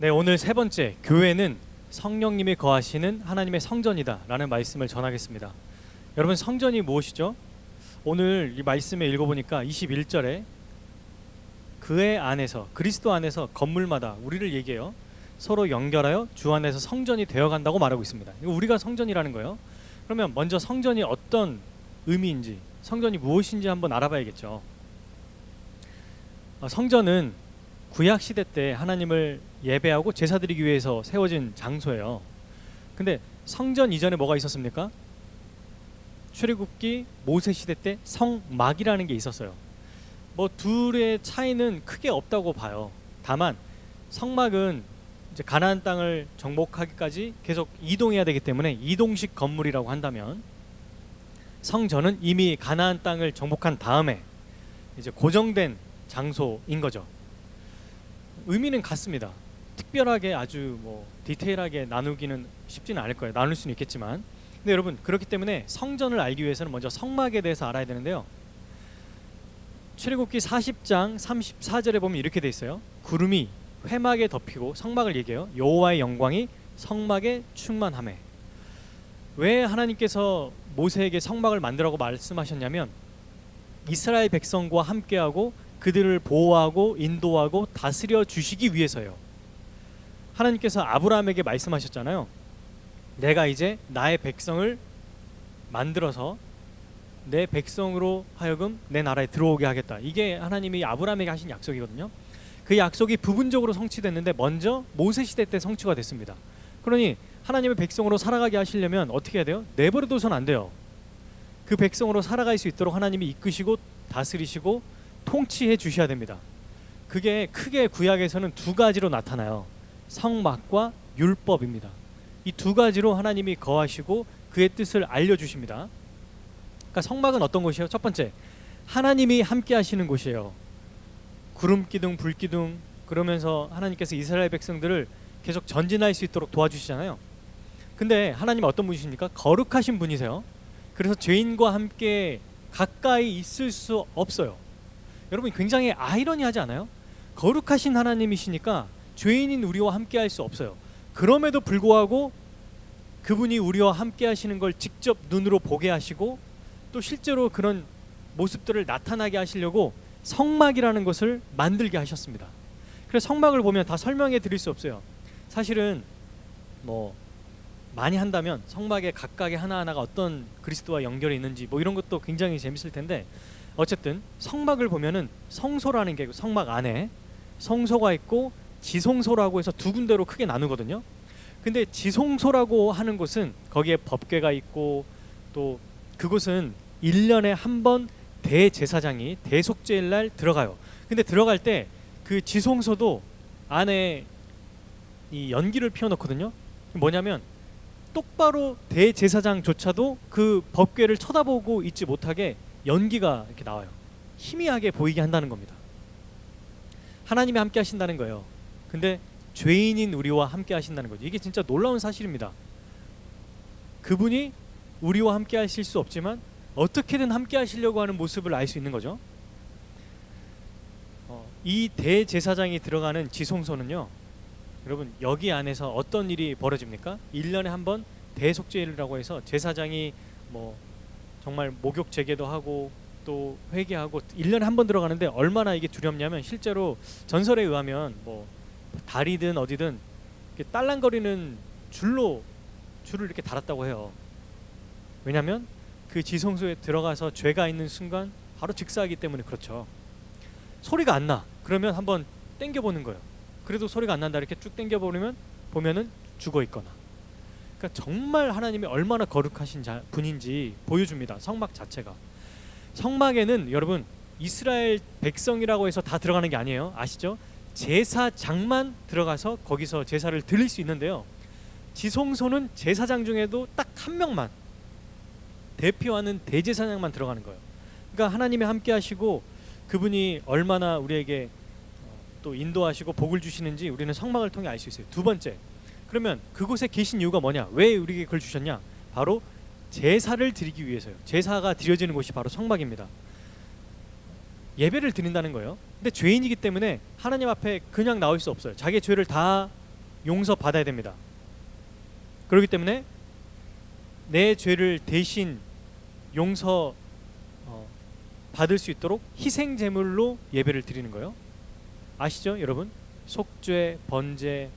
네, 오늘 세 번째, 교회는 성령님이 거하시는 하나님의 성전이다 라는 말씀을 전하겠습니다. 여러분, 성전이 무엇이죠? 오늘 이 말씀에 읽어보니까 21절에 그의 안에서, 그리스도 안에서 건물마다 우리를 얘기해요. 서로 연결하여 주 안에서 성전이 되어간다고 말하고 있습니다. 이거 우리가 성전이라는 거예요. 그러면 먼저 성전이 어떤 의미인지, 성전이 무엇인지 한번 알아봐야겠죠. 성전은 구약시대 때 하나님을 예배하고 제사드리기 위해서 세워진 장소예요. 근데 성전 이전에 뭐가 있었습니까? 출애굽기 모세시대 때 성막이라는 게 있었어요. 뭐 둘의 차이는 크게 없다고 봐요. 다만 성막은 이제 가나안 땅을 정복하기까지 계속 이동해야 되기 때문에 이동식 건물이라고 한다면, 성전은 이미 가나안 땅을 정복한 다음에 이제 고정된 장소인 거죠. 의미는 같습니다. 특별하게 아주 뭐 디테일하게 나누기는 쉽지는 않을 거예요. 나눌 수는 있겠지만. 근데 여러분, 그렇기 때문에 성전을 알기 위해서는 먼저 성막에 대해서 알아야 되는데요. 출애굽기 40장 34절에 보면 이렇게 돼 있어요. 구름이 회막에 덮이고, 성막을 얘기해요. 여호와의 영광이 성막에 충만하매. 왜 하나님께서 모세에게 성막을 만들라고 말씀하셨냐면, 이스라엘 백성과 함께하고 그들을 보호하고 인도하고 다스려 주시기 위해서요. 하나님께서 아브라함에게 말씀하셨잖아요. 내가 이제 나의 백성을 만들어서 내 백성으로 하여금 내 나라에 들어오게 하겠다. 이게 하나님이 아브라함에게 하신 약속이거든요. 그 약속이 부분적으로 성취됐는데 먼저 모세 시대 때 성취가 됐습니다. 그러니 하나님의 백성으로 살아가게 하시려면 어떻게 해야 돼요? 내버려 둬서는 안 돼요. 그 백성으로 살아갈 수 있도록 하나님이 이끄시고 다스리시고 통치해 주셔야 됩니다. 그게 크게 구약에서는 두 가지로 나타나요. 성막과 율법입니다. 이 두 가지로 하나님이 거하시고 그의 뜻을 알려주십니다. 그러니까 성막은 어떤 곳이에요? 첫 번째, 하나님이 함께 하시는 곳이에요. 구름 기둥, 불 기둥, 그러면서 하나님께서 이스라엘 백성들을 계속 전진할 수 있도록 도와주시잖아요. 근데 하나님은 어떤 분이십니까? 거룩하신 분이세요. 그래서 죄인과 함께 가까이 있을 수 없어요. 여러분, 굉장히 아이러니하지 않아요? 거룩하신 하나님이시니까 죄인인 우리와 함께 할 수 없어요. 그럼에도 불구하고 그분이 우리와 함께 하시는 걸 직접 눈으로 보게 하시고, 또 실제로 그런 모습들을 나타나게 하시려고 성막이라는 것을 만들게 하셨습니다. 그래서 성막을 보면 다 설명해 드릴 수 없어요. 사실은 뭐 많이 한다면 성막의 각각의 하나하나가 어떤 그리스도와 연결이 있는지 뭐 이런 것도 굉장히 재밌을 텐데, 어쨌든 성막을 보면은 성소라는 게 성막 안에 성소가 있고 지성소라고 해서 두 군데로 크게 나누거든요. 근데 지성소라고 하는 곳은 거기에 법궤가 있고, 또 그곳은 1년에 한 번 대제사장이 대속죄일 날 들어가요. 근데 들어갈 때 그 지성소도 안에 이 연기를 피워놓거든요. 뭐냐면 똑바로 대제사장조차도 그 법궤를 쳐다보고 있지 못하게 연기가 이렇게 나와요. 희미하게 보이게 한다는 겁니다. 하나님이 함께 하신다는 거예요. 근데 죄인인 우리와 함께 하신다는 거죠. 이게 진짜 놀라운 사실입니다. 그분이 우리와 함께 하실 수 없지만 어떻게든 함께 하시려고 하는 모습을 알 수 있는 거죠. 이 대제사장이 들어가는 지성소는요, 여러분, 여기 안에서 어떤 일이 벌어집니까? 1년에 한 번 대속죄일이라고 해서 제사장이 뭐 정말 목욕 제계도 하고 또 회개하고 1년에 한 번 들어가는데, 얼마나 이게 두렵냐면 실제로 전설에 의하면 뭐 다리든 어디든 이렇게 딸랑거리는 줄을 이렇게 달았다고 해요. 왜냐하면 그 지성소에 들어가서 죄가 있는 순간 바로 즉사하기 때문에 그렇죠. 소리가 안 나. 그러면 한번 당겨보는 거예요. 그래도 소리가 안 난다. 이렇게 쭉 당겨보면은 죽어 있거나. 그러니까 정말 하나님이 얼마나 거룩하신 분인지 보여줍니다. 성막 자체가. 성막에는 여러분, 이스라엘 백성이라고 해서 다 들어가는 게 아니에요. 아시죠? 제사장만 들어가서 거기서 제사를 드릴 수 있는데요. 지성소는 제사장 중에도 딱 한 명만, 대표하는 대제사장만 들어가는 거예요. 그러니까 하나님이 함께 하시고 그분이 얼마나 우리에게 또 인도하시고 복을 주시는지 우리는 성막을 통해 알 수 있어요. 두 번째, 그러면 그곳에 계신 이유가 뭐냐? 왜 우리에게 그걸 주셨냐? 바로 제사를 드리기 위해서요. 제사가 드려지는 곳이 바로 성막입니다. 예배를 드린다는 거예요. 근데 죄인이기 때문에 하나님 앞에 그냥 나올 수 없어요. 자기의 죄를 다 용서받아야 됩니다. 그렇기 때문에 내 죄를 대신 용서 받을 수 있도록 희생 제물로 예배를 드리는 거예요. 아시죠, 여러분? 속죄, 번제,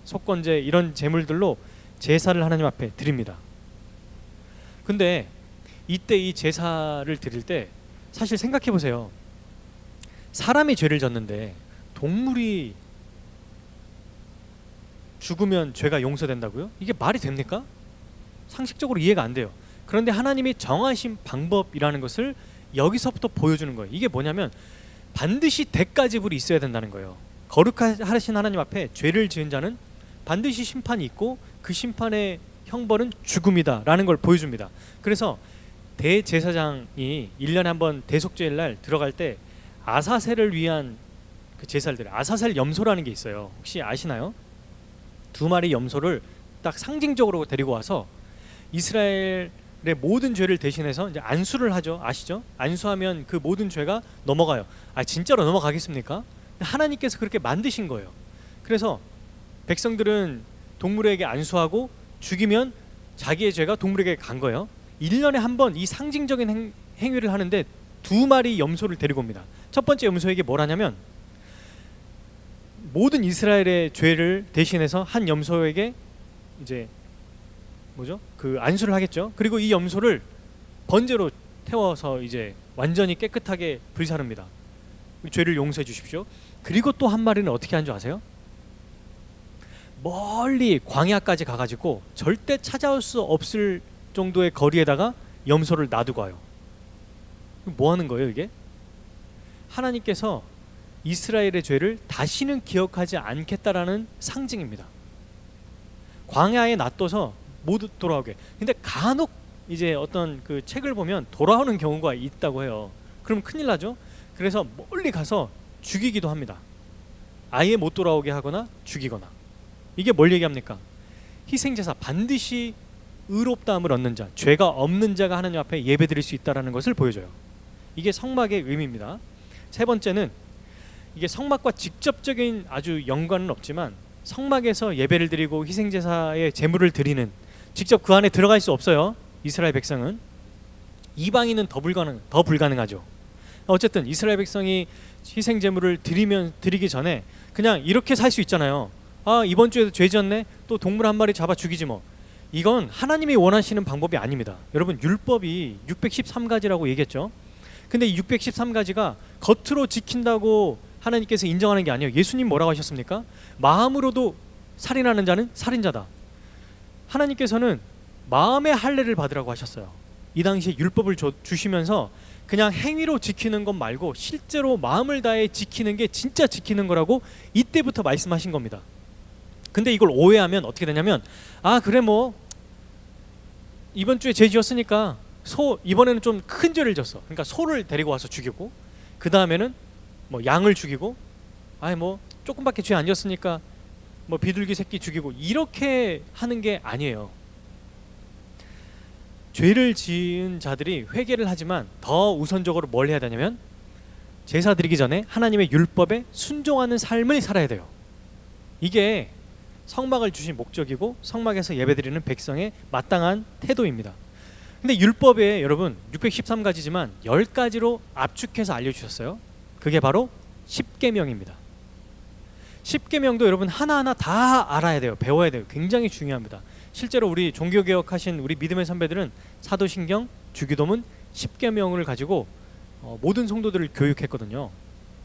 속건제 이런 제물들로 제사를 하나님 앞에 드립니다. 근데 이때 이 제사를 드릴 때 사실 생각해 보세요. 사람이 죄를 졌는데 동물이 죽으면 죄가 용서된다고요? 이게 말이 됩니까? 상식적으로 이해가 안 돼요. 그런데 하나님이 정하신 방법이라는 것을 여기서부터 보여주는 거예요. 이게 뭐냐면 반드시 대가 지불이 있어야 된다는 거예요. 거룩하신 하나님 앞에 죄를 지은 자는 반드시 심판이 있고 그 심판의 형벌은 죽음이다라는 걸 보여줍니다. 그래서 대제사장이 1년에 한 번 대속죄일 날 들어갈 때 아사셀을 위한 그 제사를 아사셀 염소라는 게 있어요. 혹시 아시나요? 2마리 염소를 딱 상징적으로 데리고 와서 이스라엘의 모든 죄를 대신해서 이제 안수를 하죠. 아시죠? 안수하면 그 모든 죄가 넘어가요. 진짜로 넘어가겠습니까? 하나님께서 그렇게 만드신 거예요. 그래서 백성들은 동물에게 안수하고 죽이면 자기의 죄가 동물에게 간 거예요. 1년에 한 번 이 상징적인 행위를 하는데 2마리 염소를 데리고 옵니다. 첫 번째 염소에게 뭘 하냐면 모든 이스라엘의 죄를 대신해서 한 염소에게 이제 그 안수를 하겠죠. 그리고 이 염소를 번제로 태워서 이제 완전히 깨끗하게 불사릅니다. 죄를 용서해 주십시오. 그리고 또 한 마리는 어떻게 한 줄 아세요? 멀리 광야까지 가가지고 절대 찾아올 수 없을 정도의 거리에다가 염소를 놔두고 와요. 뭐 하는 거예요 이게? 하나님께서 이스라엘의 죄를 다시는 기억하지 않겠다라는 상징입니다. 광야에 놔둬서 모두 돌아오게. 근데 간혹 이제 어떤 그 책을 보면 돌아오는 경우가 있다고 해요. 그럼 큰일 나죠. 그래서 멀리 가서 죽이기도 합니다. 아예 못 돌아오게 하거나 죽이거나. 이게 뭘 얘기합니까? 희생제사, 반드시 의롭다함을 얻는 자, 죄가 없는 자가 하나님 앞에 예배드릴 수 있다는 것을 보여줘요. 이게 성막의 의미입니다. 세 번째는 이게 성막과 직접적인 아주 연관은 없지만 성막에서 예배를 드리고 희생제사의 제물을 드리는, 직접 그 안에 들어갈 수 없어요. 이스라엘 백성은. 이방인은 더 불가능하죠. 어쨌든 이스라엘 백성이 희생 제물을 드리기 전에 그냥 이렇게 살 수 있잖아요. 이번 주에도 죄 지었네, 또 동물 한 마리 잡아 죽이지 뭐. 이건 하나님이 원하시는 방법이 아닙니다. 여러분, 율법이 613가지라고 얘기했죠. 근데 이 613가지가 겉으로 지킨다고 하나님께서 인정하는 게 아니에요. 예수님 뭐라고 하셨습니까? 마음으로도 살인하는 자는 살인자다. 하나님께서는 마음의 할례를 받으라고 하셨어요. 이 당시에 율법을 주시면서 그냥 행위로 지키는 것 말고 실제로 마음을 다해 지키는 게 진짜 지키는 거라고 이때부터 말씀하신 겁니다. 근데 이걸 오해하면 어떻게 되냐면, 그래 뭐 이번 주에 죄 지었으니까 이번에는 좀 큰 죄를 졌어. 그러니까 소를 데리고 와서 죽이고, 그 다음에는 뭐 양을 죽이고, 뭐 조금밖에 죄 안 지었으니까 뭐 비둘기 새끼 죽이고, 이렇게 하는 게 아니에요. 죄를 지은 자들이 회개를 하지만 더 우선적으로 뭘 해야 되냐면 제사 드리기 전에 하나님의 율법에 순종하는 삶을 살아야 돼요. 이게 성막을 주신 목적이고 성막에서 예배드리는 백성의 마땅한 태도입니다. 근데 율법에 여러분 613가지지만 10가지로 압축해서 알려주셨어요. 그게 바로 10계명입니다. 10계명도 여러분 하나하나 다 알아야 돼요. 배워야 돼요. 굉장히 중요합니다. 실제로 우리 종교개혁하신 우리 믿음의 선배들은 사도신경, 주기도문, 10계명을 가지고 모든 성도들을 교육했거든요.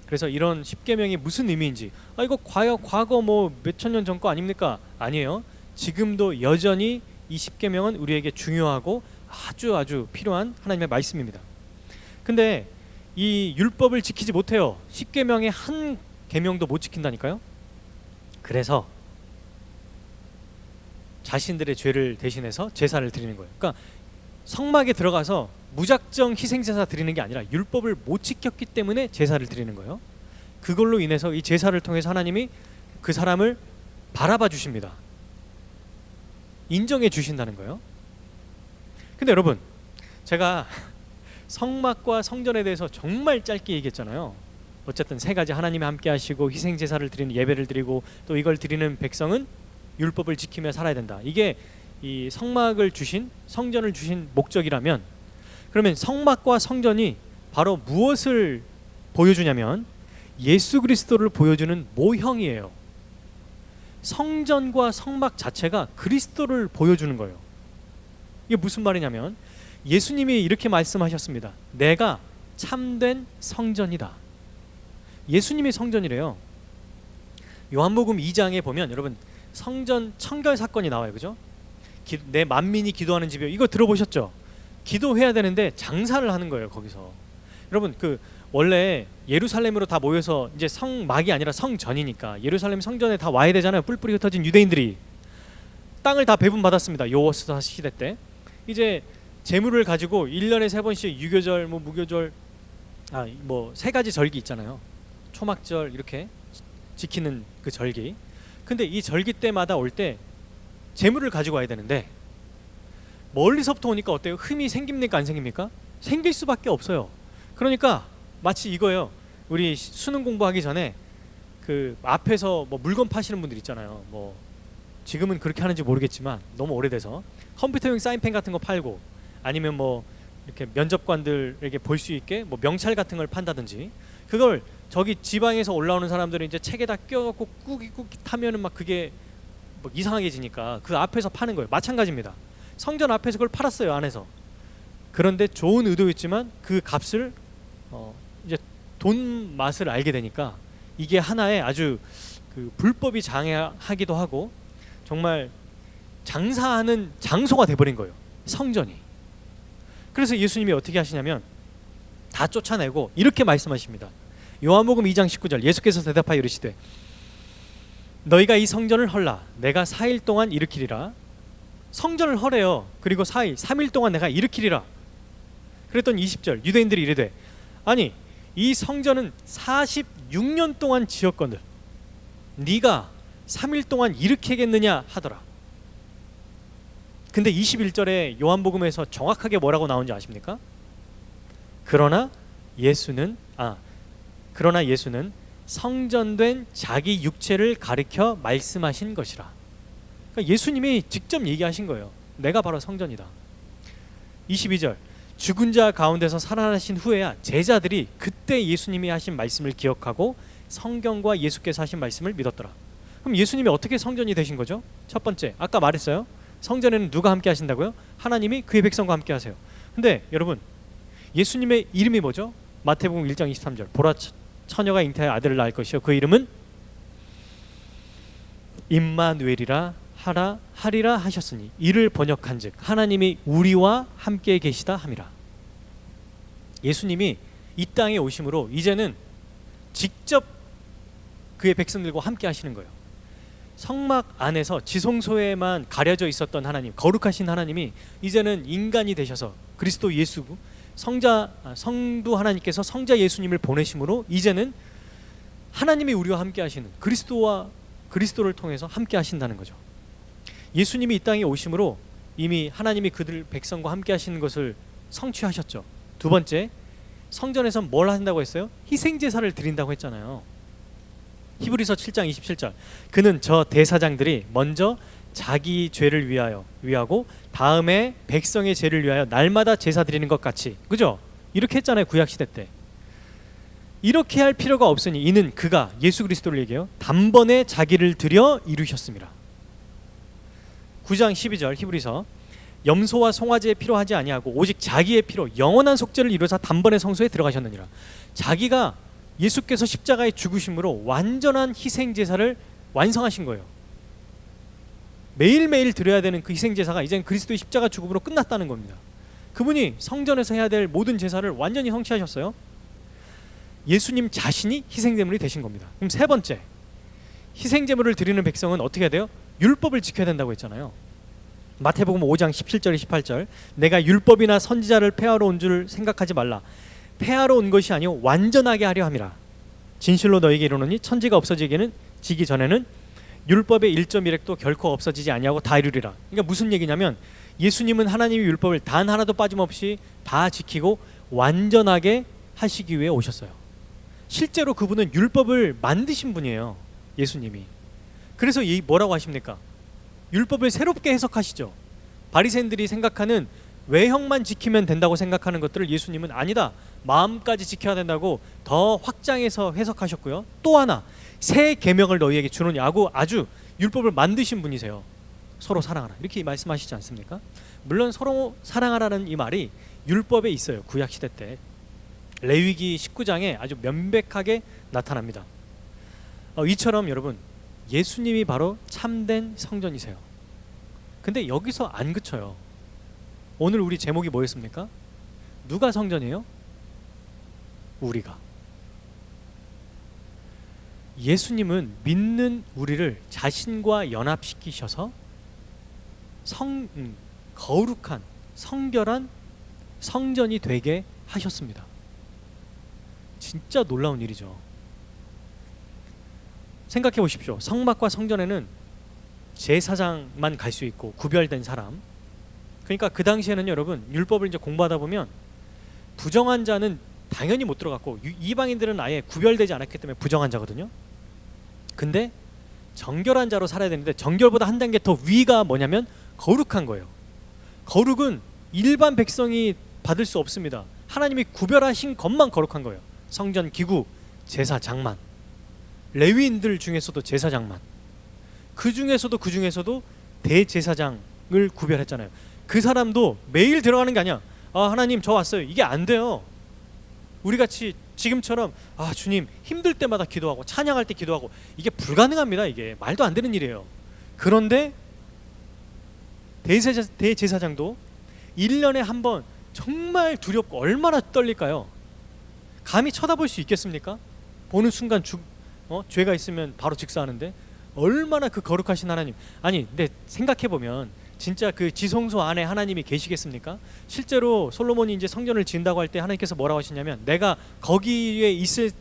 그래서 이런 10계명이 무슨 의미인지, 이거 과거 뭐 몇천 년 전 거 아닙니까? 아니에요. 지금도 여전히 이 10계명은 우리에게 중요하고 아주 필요한 하나님의 말씀입니다. 근데 이 율법을 지키지 못해요. 10계명의 한 계명도 못 지킨다니까요. 그래서 자신들의 죄를 대신해서 제사를 드리는 거예요. 그러니까 성막에 들어가서 무작정 희생제사 드리는 게 아니라 율법을 못 지켰기 때문에 제사를 드리는 거예요. 그걸로 인해서 이 제사를 통해서 하나님이 그 사람을 바라봐 주십니다. 인정해 주신다는 거예요. 근데 여러분, 제가 성막과 성전에 대해서 정말 짧게 얘기했잖아요. 어쨌든 세 가지 하나님이 함께 하시고 희생 제사를 드리는 예배를 드리고 또 이걸 드리는 백성은 율법을 지키며 살아야 된다. 이게 이 성막을 주신 성전을 주신 목적이라면 그러면 성막과 성전이 바로 무엇을 보여주냐면 예수 그리스도를 보여주는 모형이에요. 성전과 성막 자체가 그리스도를 보여주는 거예요. 이게 무슨 말이냐면 예수님이 이렇게 말씀하셨습니다. 내가 참된 성전이다. 예수님이 성전이래요. 요한복음 2장에 보면 여러분 성전 청결 사건이 나와요. 그죠? 내 만민이 기도하는 집이요. 이거 들어보셨죠? 기도해야 되는데 장사를 하는 거예요. 거기서. 여러분 그 원래 예루살렘으로 다 모여서 이제 성막이 아니라 성전이니까 예루살렘 성전에 다 와야 되잖아요. 뿔뿔이 흩어진 유대인들이 땅을 다 배분받았습니다. 여호와스 시대 때. 이제 제물을 가지고 1년에 3번씩 유교절, 무교절 뭐 3가지 절기 있잖아요. 초막절 이렇게 지키는 그 절기. 근데 이 절기 때마다 올 때 제물을 가지고 와야 되는데 멀리서부터 오니까 어때요? 흠이 생깁니까 안 생깁니까? 생길 수밖에 없어요. 그러니까 마치 이거예요. 우리 수능 공부하기 전에 그 앞에서 뭐 물건 파시는 분들 있잖아요. 뭐 지금은 그렇게 하는지 모르겠지만 너무 오래돼서 컴퓨터용 사인펜 같은 거 팔고 아니면 뭐 이렇게 면접관들에게 볼 수 있게 뭐 명찰 같은 걸 판다든지 그걸 저기 지방에서 올라오는 사람들은 이제 책에다 껴갖고 꾹꾹 타면은 막 그게 뭐 이상하게 지니까 그 앞에서 파는 거예요. 마찬가지입니다. 성전 앞에서 그걸 팔았어요. 안에서. 그런데 좋은 의도였지만 그 값을 이제 돈 맛을 알게 되니까 이게 하나의 아주 그 불법이 장애하기도 하고 정말 장사하는 장소가 돼버린 거예요. 성전이. 그래서 예수님이 어떻게 하시냐면 다 쫓아내고 이렇게 말씀하십니다. 요한복음 2장 19절 예수께서 대답하여 이르시되 너희가 이 성전을 헐라 내가 4일 동안 일으키리라. 성전을 헐래요. 그리고 4일 3일 동안 내가 일으키리라. 그랬더니 20절 유대인들이 이르되 아니 이 성전은 46년 동안 지었거늘 네가 3일 동안 일으키겠느냐 하더라. 근데 21절에 요한복음에서 정확하게 뭐라고 나오는지 아십니까? 그러나 예수는 성전된 자기 육체를 가리켜 말씀하신 것이라. 그러니까 예수님이 직접 얘기하신 거예요. 내가 바로 성전이다. 22절 죽은 자 가운데서 살아나신 후에야 제자들이 그때 예수님이 하신 말씀을 기억하고 성경과 예수께서 하신 말씀을 믿었더라. 그럼 예수님이 어떻게 성전이 되신 거죠? 첫 번째 아까 말했어요. 성전에는 누가 함께 하신다고요? 하나님이 그의 백성과 함께 하세요. 근데 여러분 예수님의 이름이 뭐죠? 마태복음 1장 23절 보라 처녀가 잉태하여 아들을 낳을 것이요 그 이름은 임마누엘이라 하리라 하셨으니 이를 번역한즉 하나님이 우리와 함께 계시다 함이라. 예수님이 이 땅에 오심으로 이제는 직접 그의 백성들과 함께 하시는 거예요. 성막 안에서 지성소에만 가려져 있었던 하나님, 거룩하신 하나님이 이제는 인간이 되셔서 그리스도 예수 성도 하나님께서 성자 예수님을 보내심으로 이제는 하나님이 우리와 함께 하시는 그리스도를 통해서 함께 하신다는 거죠. 예수님이 이 땅에 오심으로 이미 하나님이 그들 백성과 함께 하시는 것을 성취하셨죠. 두 번째, 성전에서 뭘 한다고 했어요? 희생제사를 드린다고 했잖아요. 히브리서 7장 27절 그는 저 대사장들이 먼저 자기 죄를 위하고 다음에 백성의 죄를 위하여 날마다 제사 드리는 것 같이, 그죠? 이렇게 했잖아요. 구약시대 때. 이렇게 할 필요가 없으니 이는 그가 예수 그리스도를 얘기해요. 단번에 자기를 드려 이루셨습니다. 9장 12절 히브리서 염소와 송아지에 필요하지 아니하고 오직 자기의 피로 영원한 속죄를 이루사 단번에 성소에 들어가셨느니라. 자기가 예수께서 십자가에 죽으심으로 완전한 희생제사를 완성하신 거예요. 매일매일 드려야 되는 그 희생제사가 이젠 그리스도의 십자가 죽음으로 끝났다는 겁니다. 그분이 성전에서 해야 될 모든 제사를 완전히 성취하셨어요. 예수님 자신이 희생제물이 되신 겁니다. 그럼 세 번째, 희생제물을 드리는 백성은 어떻게 해야 돼요? 율법을 지켜야 된다고 했잖아요. 마태복음 5장 17절 18절 내가 율법이나 선지자를 폐하러 온 줄 생각하지 말라. 폐하러 온 것이 아니오 완전하게 하려 함이라. 진실로 너에게 이르노니 천지가 없어지기 전에는 율법의 1.1획도 결코 없어지지 아니하고 다 이루리라. 그러니까 무슨 얘기냐면 예수님은 하나님의 율법을 단 하나도 빠짐없이 다 지키고 완전하게 하시기 위해 오셨어요. 실제로 그분은 율법을 만드신 분이에요. 예수님이. 그래서 이 뭐라고 하십니까? 율법을 새롭게 해석하시죠. 바리새인들이 생각하는 외형만 지키면 된다고 생각하는 것들을 예수님은 아니다, 마음까지 지켜야 된다고 더 확장해서 해석하셨고요. 또 하나, 새 계명을 너희에게 주노냐고 아주 율법을 만드신 분이세요. 서로 사랑하라 이렇게 말씀하시지 않습니까? 물론 서로 사랑하라는 이 말이 율법에 있어요. 구약시대 때 레위기 19장에 아주 명백하게 나타납니다. 이처럼 여러분, 예수님이 바로 참된 성전이세요. 근데 여기서 안 그쳐요. 오늘 우리 제목이 뭐였습니까? 누가 성전이에요? 우리가. 예수님은 믿는 우리를 자신과 연합시키셔서 거룩한 성결한 성전이 되게 하셨습니다. 진짜 놀라운 일이죠. 생각해 보십시오. 성막과 성전에는 제사장만 갈 수 있고 구별된 사람. 그러니까 그 당시에는 여러분, 율법을 이제 공부하다 보면 부정한 자는 당연히 못 들어갔고 이방인들은 아예 구별되지 않았기 때문에 부정한 자거든요. 근데 정결한 자로 살아야 되는데 정결보다 한 단계 더 위가 뭐냐면 거룩한 거예요. 거룩은 일반 백성이 받을 수 없습니다. 하나님이 구별하신 것만 거룩한 거예요. 성전 기구, 제사장만. 레위인들 중에서도 제사장만. 그 중에서도 대제사장을 구별했잖아요. 그 사람도 매일 들어가는 게 아니야. 하나님 저 왔어요. 이게 안 돼요. 우리같이 지금처럼 주님 힘들 때마다 기도하고 찬양할 때 기도하고 이게 불가능합니다. 이게 말도 안 되는 일이에요. 그런데 대제사장도 1년에 한 번 정말 두렵고 얼마나 떨릴까요? 감히 쳐다볼 수 있겠습니까? 보는 순간 죄가 있으면 바로 직사하는데 얼마나 그 거룩하신 하나님. 아니 근데 생각해보면 진짜 그 지성소 안에 하나님이 계시겠습니까? 실제로 솔로몬이 이제 성전을 지은다고 할 때 하나님께서 뭐라고 하시냐면 내가 거기에 있을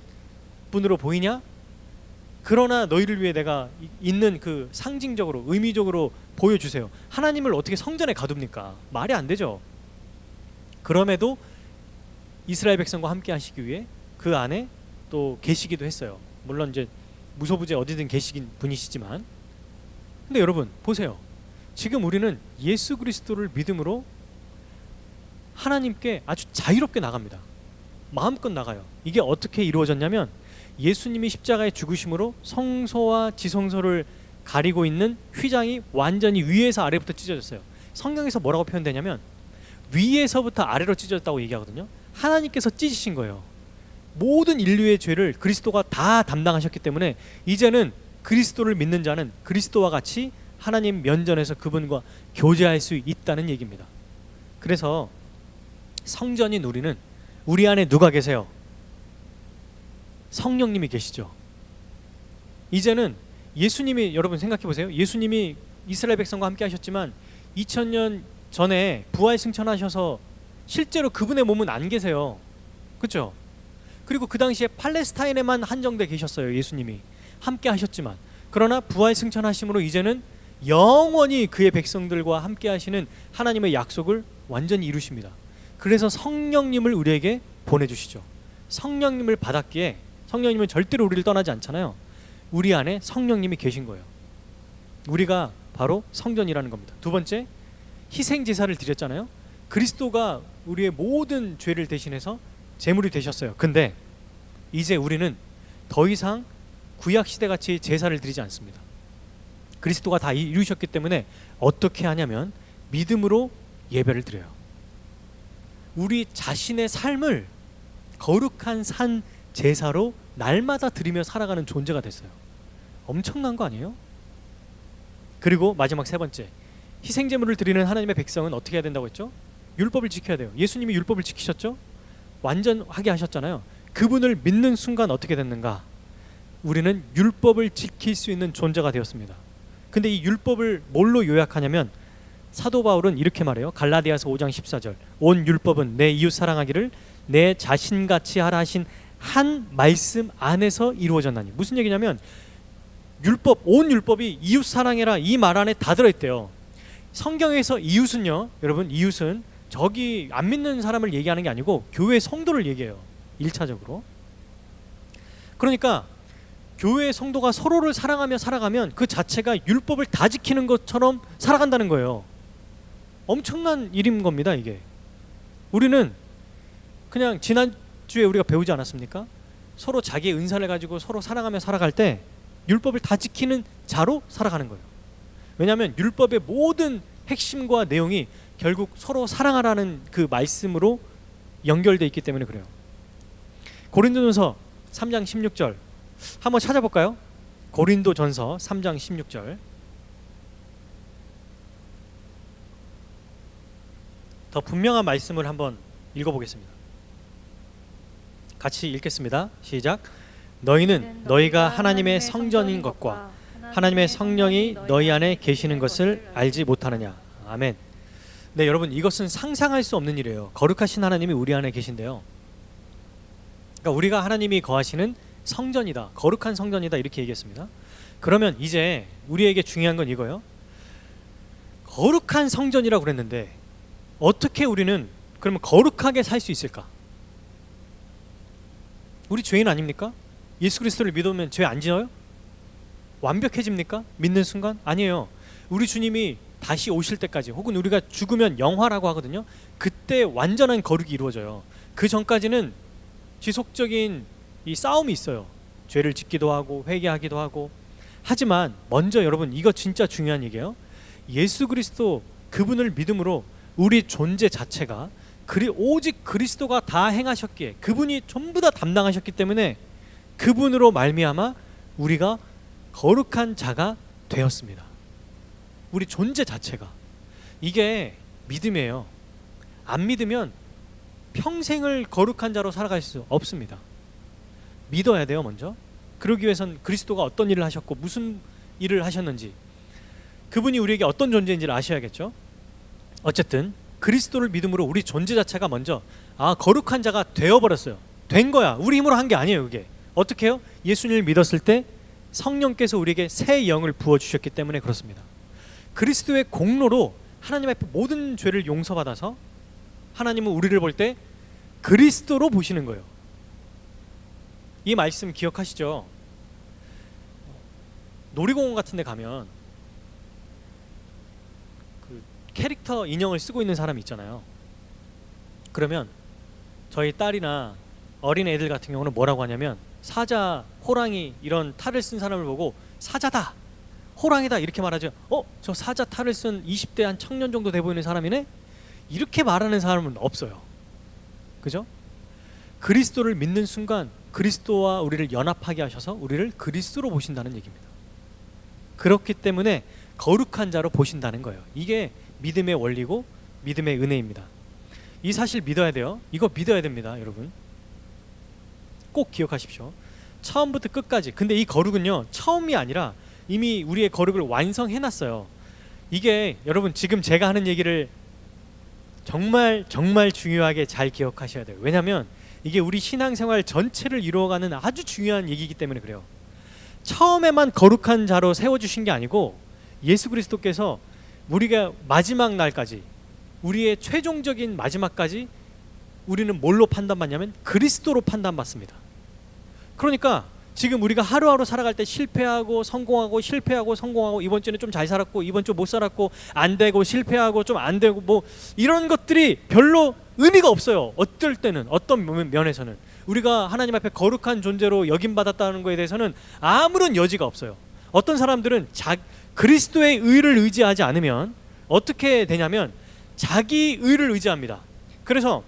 분으로 보이냐? 그러나 너희를 위해 내가 있는 그 상징적으로 의미적으로 보여주세요. 하나님을 어떻게 성전에 가둡니까? 말이 안 되죠. 그럼에도 이스라엘 백성과 함께 하시기 위해 그 안에 또 계시기도 했어요. 물론 이제 무소부재 어디든 계시긴 분이시지만. 근데 여러분 보세요. 지금 우리는 예수 그리스도를 믿음으로 하나님께 아주 자유롭게 나갑니다. 마음껏 나가요. 이게 어떻게 이루어졌냐면 예수님이 십자가에 죽으심으로 성소와 지성소를 가리고 있는 휘장이 완전히 위에서 아래부터 찢어졌어요. 성경에서 뭐라고 표현되냐면 위에서부터 아래로 찢어졌다고 얘기하거든요. 하나님께서 찢으신 거예요. 모든 인류의 죄를 그리스도가 다 담당하셨기 때문에 이제는 그리스도를 믿는 자는 그리스도와 같이 하나님 면전에서 그분과 교제할 수 있다는 얘기입니다. 그래서 성전인 우리는 우리 안에 누가 계세요? 성령님이 계시죠. 이제는 예수님이, 여러분 생각해 보세요. 예수님이 이스라엘 백성과 함께 하셨지만 2000년 전에 부활 승천하셔서 실제로 그분의 몸은 안 계세요. 그렇죠? 그리고 그 당시에 팔레스타인에만 한정돼 계셨어요. 예수님이 함께 하셨지만, 그러나 부활 승천하심으로 이제는 영원히 그의 백성들과 함께 하시는 하나님의 약속을 완전히 이루십니다. 그래서 성령님을 우리에게 보내주시죠. 성령님을 받았기에 성령님은 절대로 우리를 떠나지 않잖아요. 우리 안에 성령님이 계신 거예요. 우리가 바로 성전이라는 겁니다. 두 번째, 희생 제사를 드렸잖아요. 그리스도가 우리의 모든 죄를 대신해서 제물이 되셨어요. 근데 이제 우리는 더 이상 구약 시대 같이 제사를 드리지 않습니다. 그리스도가 다 이루셨기 때문에 어떻게 하냐면 믿음으로 예배를 드려요. 우리 자신의 삶을 거룩한 산 제사로 날마다 드리며 살아가는 존재가 됐어요. 엄청난 거 아니에요? 그리고 마지막 세 번째, 희생제물을 드리는 하나님의 백성은 어떻게 해야 된다고 했죠? 율법을 지켜야 돼요. 예수님이 율법을 지키셨죠? 완전하게 하셨잖아요. 그분을 믿는 순간 어떻게 됐는가? 우리는 율법을 지킬 수 있는 존재가 되었습니다. 근데 이 율법을 뭘로 요약하냐면 사도 바울은 이렇게 말해요. 갈라디아서 5장 14절. 온 율법은 내 이웃 사랑하기를 내 자신같이 하라 하신 한 말씀 안에서 이루어졌나니. 무슨 얘기냐면 율법, 온 율법이 이웃 사랑해라 이 말 안에 다 들어있대요. 성경에서 이웃은요, 여러분, 이웃은 저기 안 믿는 사람을 얘기하는 게 아니고 교회 성도를 얘기해요. 1차적으로. 그러니까 교회 성도가 서로를 사랑하며 살아가면 그 자체가 율법을 다 지키는 것처럼 살아간다는 거예요. 엄청난 일인 겁니다, 이게. 우리는 그냥 지난주에 우리가 배우지 않았습니까? 서로 자기의 은사를 가지고 서로 사랑하며 살아갈 때 율법을 다 지키는 자로 살아가는 거예요. 왜냐하면 율법의 모든 핵심과 내용이 결국 서로 사랑하라는 그 말씀으로 연결되어 있기 때문에 그래요. 고린도전서 3장 16절 한번 찾아볼까요? 고린도전서 3장 16절. 더 분명한 말씀을 한번 읽어보겠습니다. 같이 읽겠습니다. 시작. 너희는 너희가 하나님의 성전인 것과 하나님의 성령이 너희 안에 계시는 것을 알지 못하느냐. 아멘. 네, 여러분, 이것은 상상할 수 없는 일이에요. 거룩하신 하나님이 우리 안에 계신데요. 그러니까 우리가 하나님이 거하시는 성전이다, 거룩한 성전이다, 이렇게 얘기했습니다. 그러면 이제 우리에게 중요한 건 이거예요. 거룩한 성전이라고 그랬는데 어떻게 우리는 그러면 거룩하게 살 수 있을까? 우리 죄인 아닙니까? 예수 그리스도를 믿으면 죄 안 지어요? 완벽해집니까? 믿는 순간? 아니에요. 우리 주님이 다시 오실 때까지, 혹은 우리가 죽으면 영화라고 하거든요. 그때 완전한 거룩이 이루어져요. 그 전까지는 지속적인 이 싸움이 있어요. 죄를 짓기도 하고 회개하기도 하고. 하지만 먼저 여러분, 이거 진짜 중요한 얘기예요. 예수 그리스도 그분을 믿음으로 우리 존재 자체가 오직 그리스도가 다 행하셨기에, 그분이 전부 다 담당하셨기 때문에 그분으로 말미암아 우리가 거룩한 자가 되었습니다. 우리 존재 자체가. 이게 믿음이에요. 안 믿으면 평생을 거룩한 자로 살아갈 수 없습니다. 믿어야 돼요, 먼저. 그러기 위해선 그리스도가 어떤 일을 하셨고 무슨 일을 하셨는지, 그분이 우리에게 어떤 존재인지를 아셔야겠죠. 어쨌든 그리스도를 믿음으로 우리 존재 자체가 먼저 거룩한 자가 되어버렸어요. 된 거야. 우리 힘으로 한 게 아니에요. 그게 어떻게 해요? 예수님을 믿었을 때 성령께서 우리에게 새 영을 부어주셨기 때문에 그렇습니다. 그리스도의 공로로 하나님 앞에 모든 죄를 용서받아서 하나님은 우리를 볼 때 그리스도로 보시는 거예요. 이 말씀 기억하시죠? 놀이공원 같은 데 가면 그 캐릭터 인형을 쓰고 있는 사람이 있잖아요. 그러면 저희 딸이나 어린 애들 같은 경우는 뭐라고 하냐면, 사자, 호랑이 이런 탈을 쓴 사람을 보고 사자다, 호랑이다 이렇게 말하죠. 저 사자 탈을 쓴 20대 한 청년 정도 돼 보이는 사람이네? 이렇게 말하는 사람은 없어요. 그죠? 그리스도를 믿는 순간 그리스도와 우리를 연합하게 하셔서 우리를 그리스도로 보신다는 얘기입니다. 그렇기 때문에 거룩한 자로 보신다는 거예요. 이게 믿음의 원리고 믿음의 은혜입니다. 이 사실 믿어야 돼요. 이거 믿어야 됩니다, 여러분. 꼭 기억하십시오. 처음부터 끝까지. 근데 이 거룩은요, 처음이 아니라 이미 우리의 거룩을 완성해놨어요. 이게 여러분, 지금 제가 하는 얘기를 정말 중요하게 잘 기억하셔야 돼요. 왜냐하면 이게 우리 신앙생활 전체를 이루어가는 아주 중요한 얘기이기 때문에 그래요. 처음에만 거룩한 자로 세워주신 게 아니고, 예수 그리스도께서 우리가 마지막 날까지, 우리의 최종적인 마지막까지 우리는 뭘로 판단받냐면 그리스도로 판단받습니다. 그러니까 지금 우리가 하루하루 살아갈 때 실패하고 성공하고 실패하고 성공하고, 이번 주는 좀 잘 살았고 이번 주 못 살았고, 안 되고 실패하고 좀 안 되고, 뭐 이런 것들이 별로 의미가 없어요. 어떨 때는, 어떤 면에서는 우리가 하나님 앞에 거룩한 존재로 여김받았다는 것에 대해서는 아무런 여지가 없어요. 어떤 사람들은 그리스도의 의를 의지하지 않으면 어떻게 되냐면 자기 의를 의지합니다. 그래서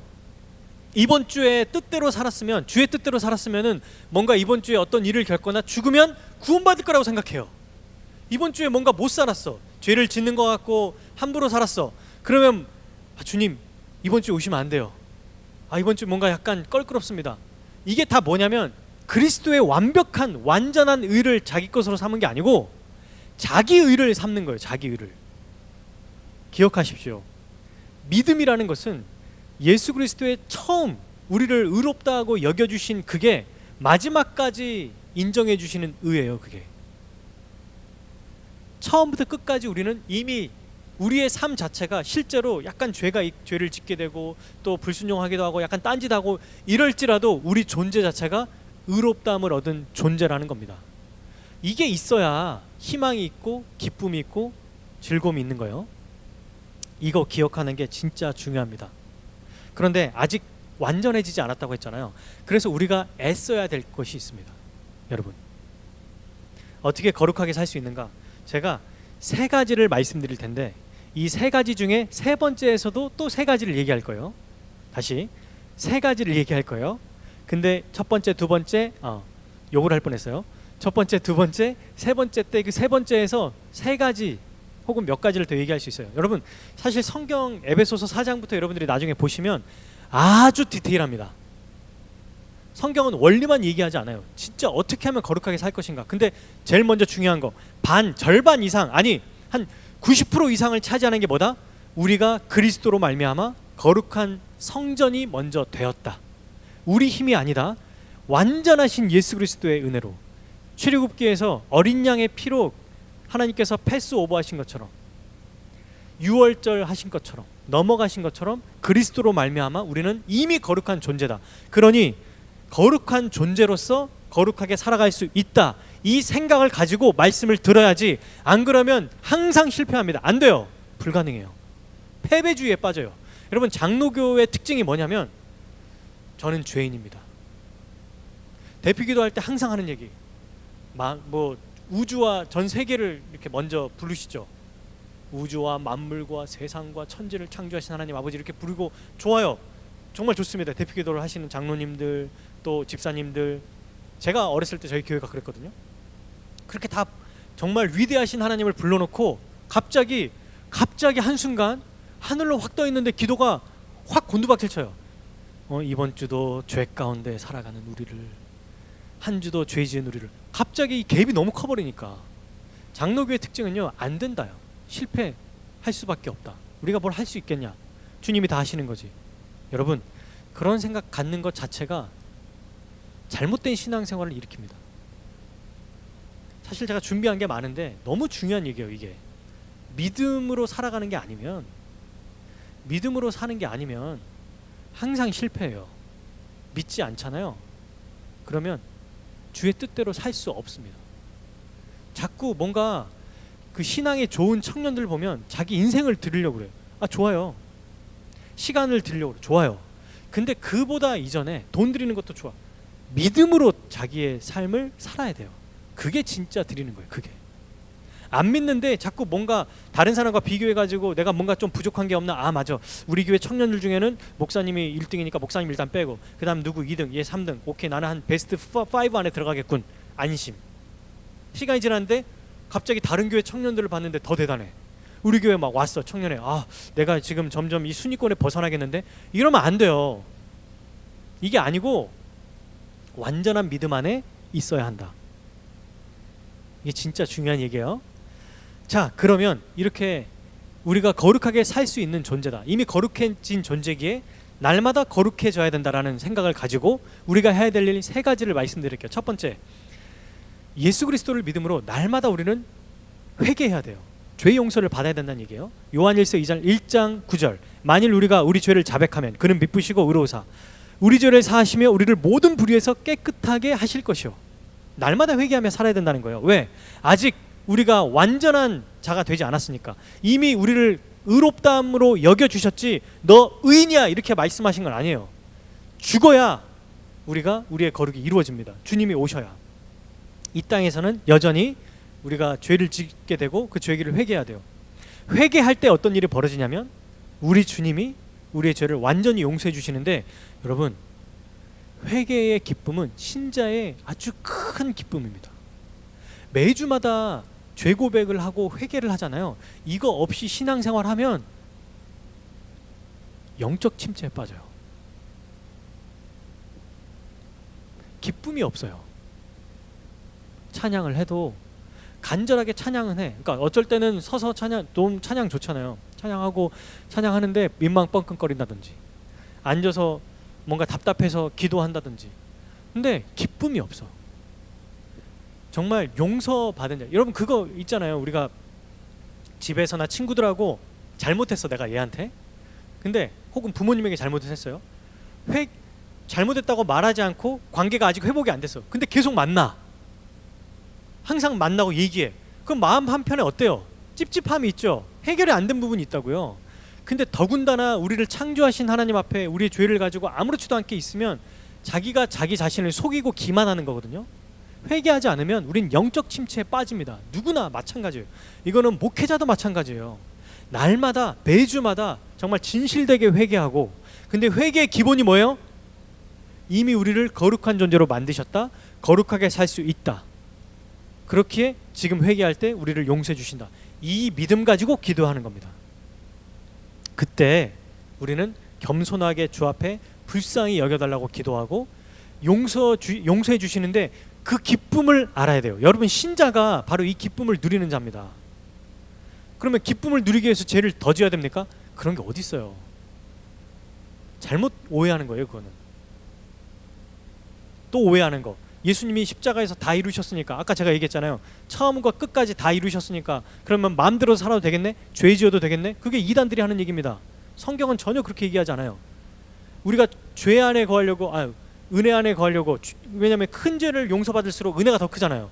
이번 주에 뜻대로 살았으면, 주의 뜻대로 살았으면은 뭔가 이번 주에 어떤 일을 겪거나 죽으면 구원받을 거라고 생각해요. 이번 주에 뭔가 못 살았어, 죄를 짓는 것 같고 함부로 살았어. 그러면 주님, 이번 주에 오시면 안 돼요. 이번 주 뭔가 약간 껄끄럽습니다. 이게 다 뭐냐면 그리스도의 완벽한 완전한 의를 자기 것으로 삼은 게 아니고 자기 의를 삼는 거예요. 자기 의를. 기억하십시오. 믿음이라는 것은 예수 그리스도의 처음 우리를 의롭다고 여겨주신 그게 마지막까지 인정해 주시는 의예요. 그게 처음부터 끝까지 우리는 이미 우리의 삶 자체가 실제로 약간 죄를 짓게 되고 또 불순종하기도 하고 약간 딴짓하고 이럴지라도 우리 존재 자체가 의롭다함을 얻은 존재라는 겁니다. 이게 있어야 희망이 있고 기쁨이 있고 즐거움이 있는 거예요. 이거 기억하는 게 진짜 중요합니다. 그런데 아직 완전해지지 않았다고 했잖아요. 그래서 우리가 애써야 될 것이 있습니다. 여러분, 어떻게 거룩하게 살 수 있는가? 제가 세 가지를 말씀드릴 텐데 이 세 가지 중에 세 번째에서도 또 세 가지를 얘기할 거예요. 다시 세 가지를 얘기할 거예요. 근데 첫 번째, 두 번째 욕을 할 뻔했어요. 첫 번째, 두 번째, 세 번째 때 그 세 번째에서 세 가지 혹은 몇 가지를 더 얘기할 수 있어요. 여러분, 사실 성경 에베소서 4장부터 여러분들이 나중에 보시면 아주 디테일합니다. 성경은 원리만 얘기하지 않아요. 진짜 어떻게 하면 거룩하게 살 것인가. 근데 제일 먼저 중요한 거, 절반 이상, 아니 한 90% 이상을 차지하는 게 뭐다? 우리가 그리스도로 말미암아 거룩한 성전이 먼저 되었다. 우리 힘이 아니다. 완전하신 예수 그리스도의 은혜로, 출애굽기에서 어린 양의 피로 하나님께서 패스오버 하신 것처럼, 유월절 하신 것처럼, 넘어가신 것처럼 그리스도로 말미암아 우리는 이미 거룩한 존재다. 그러니 거룩한 존재로서 거룩하게 살아갈 수 있다. 이 생각을 가지고 말씀을 들어야지. 안 그러면 항상 실패합니다. 안 돼요. 불가능해요. 패배주의에 빠져요. 여러분, 장로교의 특징이 뭐냐면 저는 죄인입니다. 대피기도 할 때 항상 하는 얘기, 우주와 전 세계를 이렇게 먼저 부르시죠. 우주와 만물과 세상과 천지를 창조하신 하나님 아버지 이렇게 부르고 좋아요. 정말 좋습니다. 대피기도를 하시는 장로님들 또 집사님들, 제가 어렸을 때 저희 교회가 그랬거든요. 그렇게 다 정말 위대하신 하나님을 불러놓고 갑자기 한순간 하늘로 확 떠 있는데 기도가 확 곤두박질 쳐요. 이번 주도 죄 가운데 살아가는 우리를, 한 주도 죄 지은 우리를. 갑자기 이 갭이 너무 커버리니까. 장로교의 특징은요, 안 된다요. 실패할 수밖에 없다. 우리가 뭘 할 수 있겠냐? 주님이 다 하시는 거지. 여러분, 그런 생각 갖는 것 자체가 잘못된 신앙생활을 일으킵니다. 사실 제가 준비한 게 많은데 너무 중요한 얘기예요. 이게 믿음으로 살아가는 게 아니면, 믿음으로 사는 게 아니면 항상 실패해요. 믿지 않잖아요. 그러면 주의 뜻대로 살 수 없습니다. 자꾸 뭔가 그 신앙에 좋은 청년들 보면 자기 인생을 드리려고 그래요. 좋아요. 시간을 드리려고 그래요. 좋아요. 근데 그보다 이전에 돈 드리는 것도 좋아. 믿음으로 자기의 삶을 살아야 돼요. 그게 진짜 드리는 거예요. 그게. 안 믿는데 자꾸 뭔가 다른 사람과 비교해가지고 내가 뭔가 좀 부족한 게 없나. 맞아, 우리 교회 청년들 중에는 목사님이 1등이니까 목사님 일단 빼고, 그 다음 누구 2등, 얘 3등, 오케이 나는 한 베스트 5 안에 들어가겠군. 안심. 시간이 지났는데 갑자기 다른 교회 청년들을 봤는데 더 대단해. 우리 교회 막 왔어. 청년회. 내가 지금 점점 이 순위권에 벗어나겠는데. 이러면 안 돼요. 이게 아니고 완전한 믿음 안에 있어야 한다. 이게 진짜 중요한 얘기예요. 자, 그러면 이렇게 우리가 거룩하게 살 수 있는 존재다. 이미 거룩해진 존재기에 날마다 거룩해져야 된다라는 생각을 가지고 우리가 해야 될 일 세 가지를 말씀드릴게요. 첫 번째, 예수 그리스도를 믿음으로 날마다 우리는 회개해야 돼요. 죄 용서를 받아야 된다는 얘기예요. 요한일서 1장 9절, 만일 우리가 우리 죄를 자백하면 그는 미쁘시고 의로우사 우리 죄를 사하시며 우리를 모든 불의에서 깨끗하게 하실 것이요. 날마다 회개하며 살아야 된다는 거예요. 왜? 아직 우리가 완전한 자가 되지 않았으니까. 이미 우리를 의롭다함으로 여겨주셨지 너 의인이야 이렇게 말씀하신 건 아니에요. 죽어야 우리가 우리의 거룩이 이루어집니다. 주님이 오셔야. 이 땅에서는 여전히 우리가 죄를 짓게 되고 그 죄를 회개해야 돼요. 회개할 때 어떤 일이 벌어지냐면 우리 주님이 우리의 죄를 완전히 용서해 주시는데, 여러분, 회개의 기쁨은 신자의 아주 큰 기쁨입니다. 매주마다 죄 고백을 하고 회개를 하잖아요. 이거 없이 신앙생활 하면 영적 침체에 빠져요. 기쁨이 없어요. 찬양을 해도 간절하게 찬양은 해. 그러니까 어쩔 때는 서서 찬양 좋잖아요. 찬양하고 찬양하는데 민망 뻥뻥거린다든지, 앉아서 뭔가 답답해서 기도한다든지. 근데 기쁨이 없어. 정말 용서받은 자. 여러분 그거 있잖아요. 우리가 집에서나 친구들하고 잘못했어, 내가 얘한테. 근데 혹은 부모님에게 잘못을 했어요. 잘못했다고 말하지 않고 관계가 아직 회복이 안 됐어. 근데 계속 만나. 항상 만나고 얘기해. 그럼 마음 한편에 어때요? 찝찝함이 있죠. 해결이 안 된 부분이 있다고요. 근데 더군다나 우리를 창조하신 하나님 앞에 우리의 죄를 가지고 아무렇지도 않게 있으면 자기가 자기 자신을 속이고 기만하는 거거든요. 회개하지 않으면 우린 영적 침체에 빠집니다. 누구나 마찬가지예요. 이거는 목회자도 마찬가지예요. 날마다 매주마다 정말 진실되게 회개하고, 근데 회개의 기본이 뭐예요? 이미 우리를 거룩한 존재로 만드셨다. 거룩하게 살 수 있다. 그렇기에 지금 회개할 때 우리를 용서해 주신다. 이 믿음 가지고 기도하는 겁니다. 그때 우리는 겸손하게 주 앞에 불쌍히 여겨달라고 기도하고 용서해 주시는데 그 기쁨을 알아야 돼요. 여러분, 신자가 바로 이 기쁨을 누리는 자입니다. 그러면 기쁨을 누리기 위해서 죄를 더 지어야 됩니까? 그런 게 어디 있어요. 잘못 오해하는 거예요. 그거는 또 오해하는 거. 예수님이 십자가에서 다 이루셨으니까, 아까 제가 얘기했잖아요. 처음과 끝까지 다 이루셨으니까 그러면 마음대로 살아도 되겠네? 죄 지어도 되겠네? 그게 이단들이 하는 얘기입니다. 성경은 전혀 그렇게 얘기하지 않아요. 우리가 죄 안에 거하려고, 은혜 안에 거하려고, 왜냐하면 큰 죄를 용서받을수록 은혜가 더 크잖아요.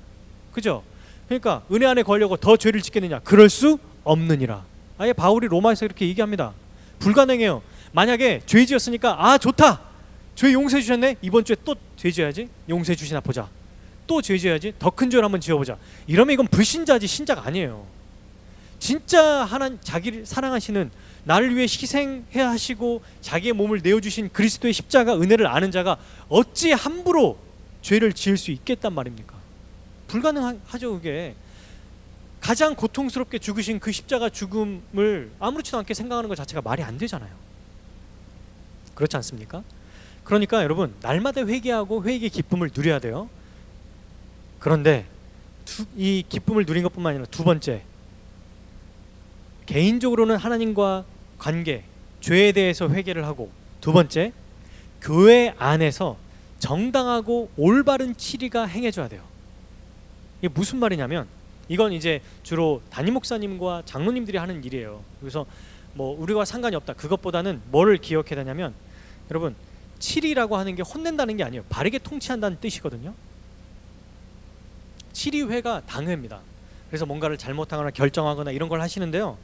그죠? 그러니까 은혜 안에 거하려고 더 죄를 짓겠느냐? 그럴 수 없느니라. 아예 바울이 로마에서 이렇게 얘기합니다. 불가능해요. 만약에 죄 지었으니까 좋다, 죄 용서해 주셨네, 이번 주에 또 죄 지어야지, 용서해 주시나 보자, 또 죄 지어야지, 더 큰 죄를 한번 지어보자, 이러면 이건 불신자지 신자가 아니에요. 진짜 하나님, 자기를 사랑하시는, 나를 위해 희생해야 하시고 자기의 몸을 내어주신 그리스도의 십자가 은혜를 아는 자가 어찌 함부로 죄를 지을 수 있겠단 말입니까? 불가능하죠. 그게 가장 고통스럽게 죽으신 그 십자가 죽음을 아무렇지도 않게 생각하는 것 자체가 말이 안 되잖아요. 그렇지 않습니까? 그러니까 여러분, 날마다 회개하고 회개의 기쁨을 누려야 돼요. 그런데 이 기쁨을 누린 것뿐만 아니라 두 번째, 개인적으로는 하나님과 관계, 죄에 대해서 회개를 하고, 두 번째, 교회 안에서 정당하고 올바른 치리가 행해져야 돼요. 이게 무슨 말이냐면, 이건 이제 주로 담임 목사님과 장로님들이 하는 일이에요. 그래서 뭐 우리와 상관이 없다, 그것보다는 뭐를 기억해야 되냐면, 여러분, 치리라고 하는 게 혼낸다는 게 아니에요. 바르게 통치한다는 뜻이거든요. 치리회가 당회입니다. 그래서 뭔가를 잘못하거나 결정하거나 이런 걸 하시는데요,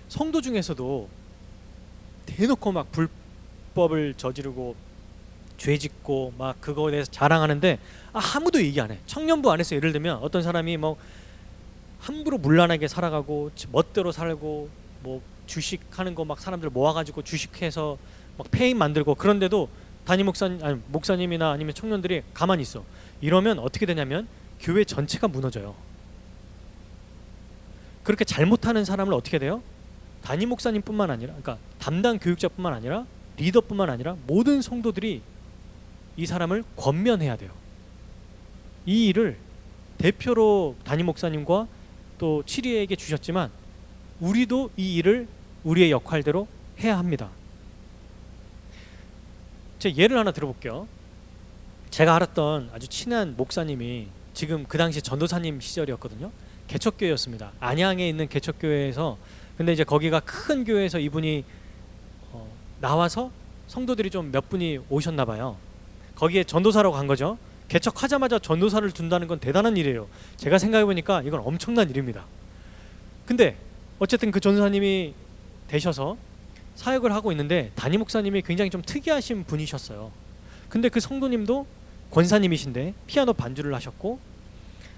성도 중에서도 대놓고 막 불법을 저지르고 죄 짓고 막 그거에 대해서 자랑하는데 아무도 얘기 안 해. 청년부 안에서 예를 들면 어떤 사람이 뭐 함부로 문란하게 살아가고 멋대로 살고 뭐 주식하는 거 막 사람들 모아가지고 주식해서 막 페인 만들고, 그런데도 담임 목사님이나 아니면 청년들이 가만히 있어. 이러면 어떻게 되냐면 교회 전체가 무너져요. 그렇게 잘못하는 사람을 어떻게 돼요? 담임 목사님뿐만 아니라, 그러니까 담당 교육자뿐만 아니라 리더뿐만 아니라 모든 성도들이 이 사람을 권면해야 돼요. 이 일을 대표로 담임 목사님과 또 치리에게 주셨지만 우리도 이 일을 우리의 역할대로 해야 합니다. 제 예를 하나 들어볼게요. 제가 알았던 아주 친한 목사님이, 지금 그 당시 전도사님 시절이었거든요. 개척교회였습니다. 안양에 있는 개척교회에서, 근데 이제 거기가 큰 교회에서 이분이 나와서 성도들이 좀 몇 분이 오셨나 봐요. 거기에 전도사로 간 거죠. 개척하자마자 전도사를 둔다는 건 대단한 일이에요. 제가 생각해 보니까 이건 엄청난 일입니다. 근데 어쨌든 그 전도사님이 되셔서 사역을 하고 있는데, 담임 목사님이 굉장히 좀 특이하신 분이셨어요. 근데 그 성도님도 권사님이신데 피아노 반주를 하셨고,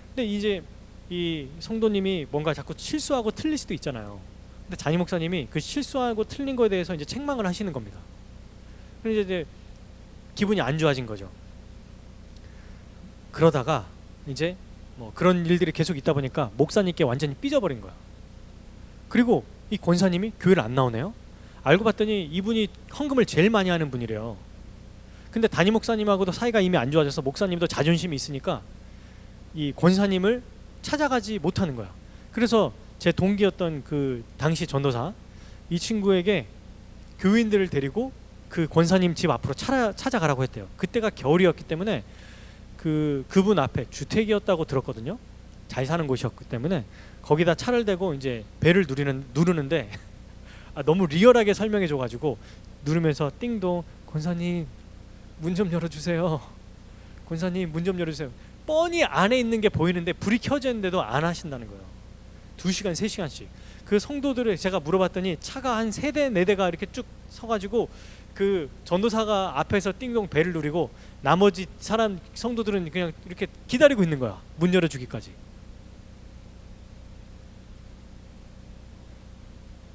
근데 이제 이 성도님이 뭔가 자꾸 실수하고 틀릴 수도 있잖아요. 근데 담임 목사님이 그 실수하고 틀린 거에 대해서 이제 책망을 하시는 겁니다. 그래서 이제 기분이 안 좋아진 거죠. 그러다가 이제 뭐 그런 일들이 계속 있다 보니까 목사님께 완전히 삐져버린 거야. 그리고 이 권사님이 교회를 안 나오네요. 알고 봤더니 이분이 헌금을 제일 많이 하는 분이래요. 근데 담임 목사님하고도 사이가 이미 안 좋아져서 목사님도 자존심이 있으니까 이 권사님을 찾아가지 못하는 거야. 그래서 제 동기였던 그 당시 전도사, 이 친구에게 교인들을 데리고 그 권사님 집 앞으로 찾아가라고 했대요. 그때가 겨울이었기 때문에 그분 앞에 주택이었다고 들었거든요. 잘 사는 곳이었기 때문에 거기다 차를 대고 이제 배를 누르는데 너무 리얼하게 설명해 줘가지고 누르면서 띵동, 권사님 문 좀 열어주세요. 권사님 문 좀 열어주세요. 뻔히 안에 있는 게 보이는데 불이 켜져 있는데도 안 하신다는 거예요. 2시간 3시간씩. 그 성도들을 제가 물어봤더니 차가 한 3대 4대가 이렇게 쭉 서가지고 그 전도사가 앞에서 띵동 벨을 누리고 나머지 사람 성도들은 그냥 이렇게 기다리고 있는 거야. 문 열어주기까지.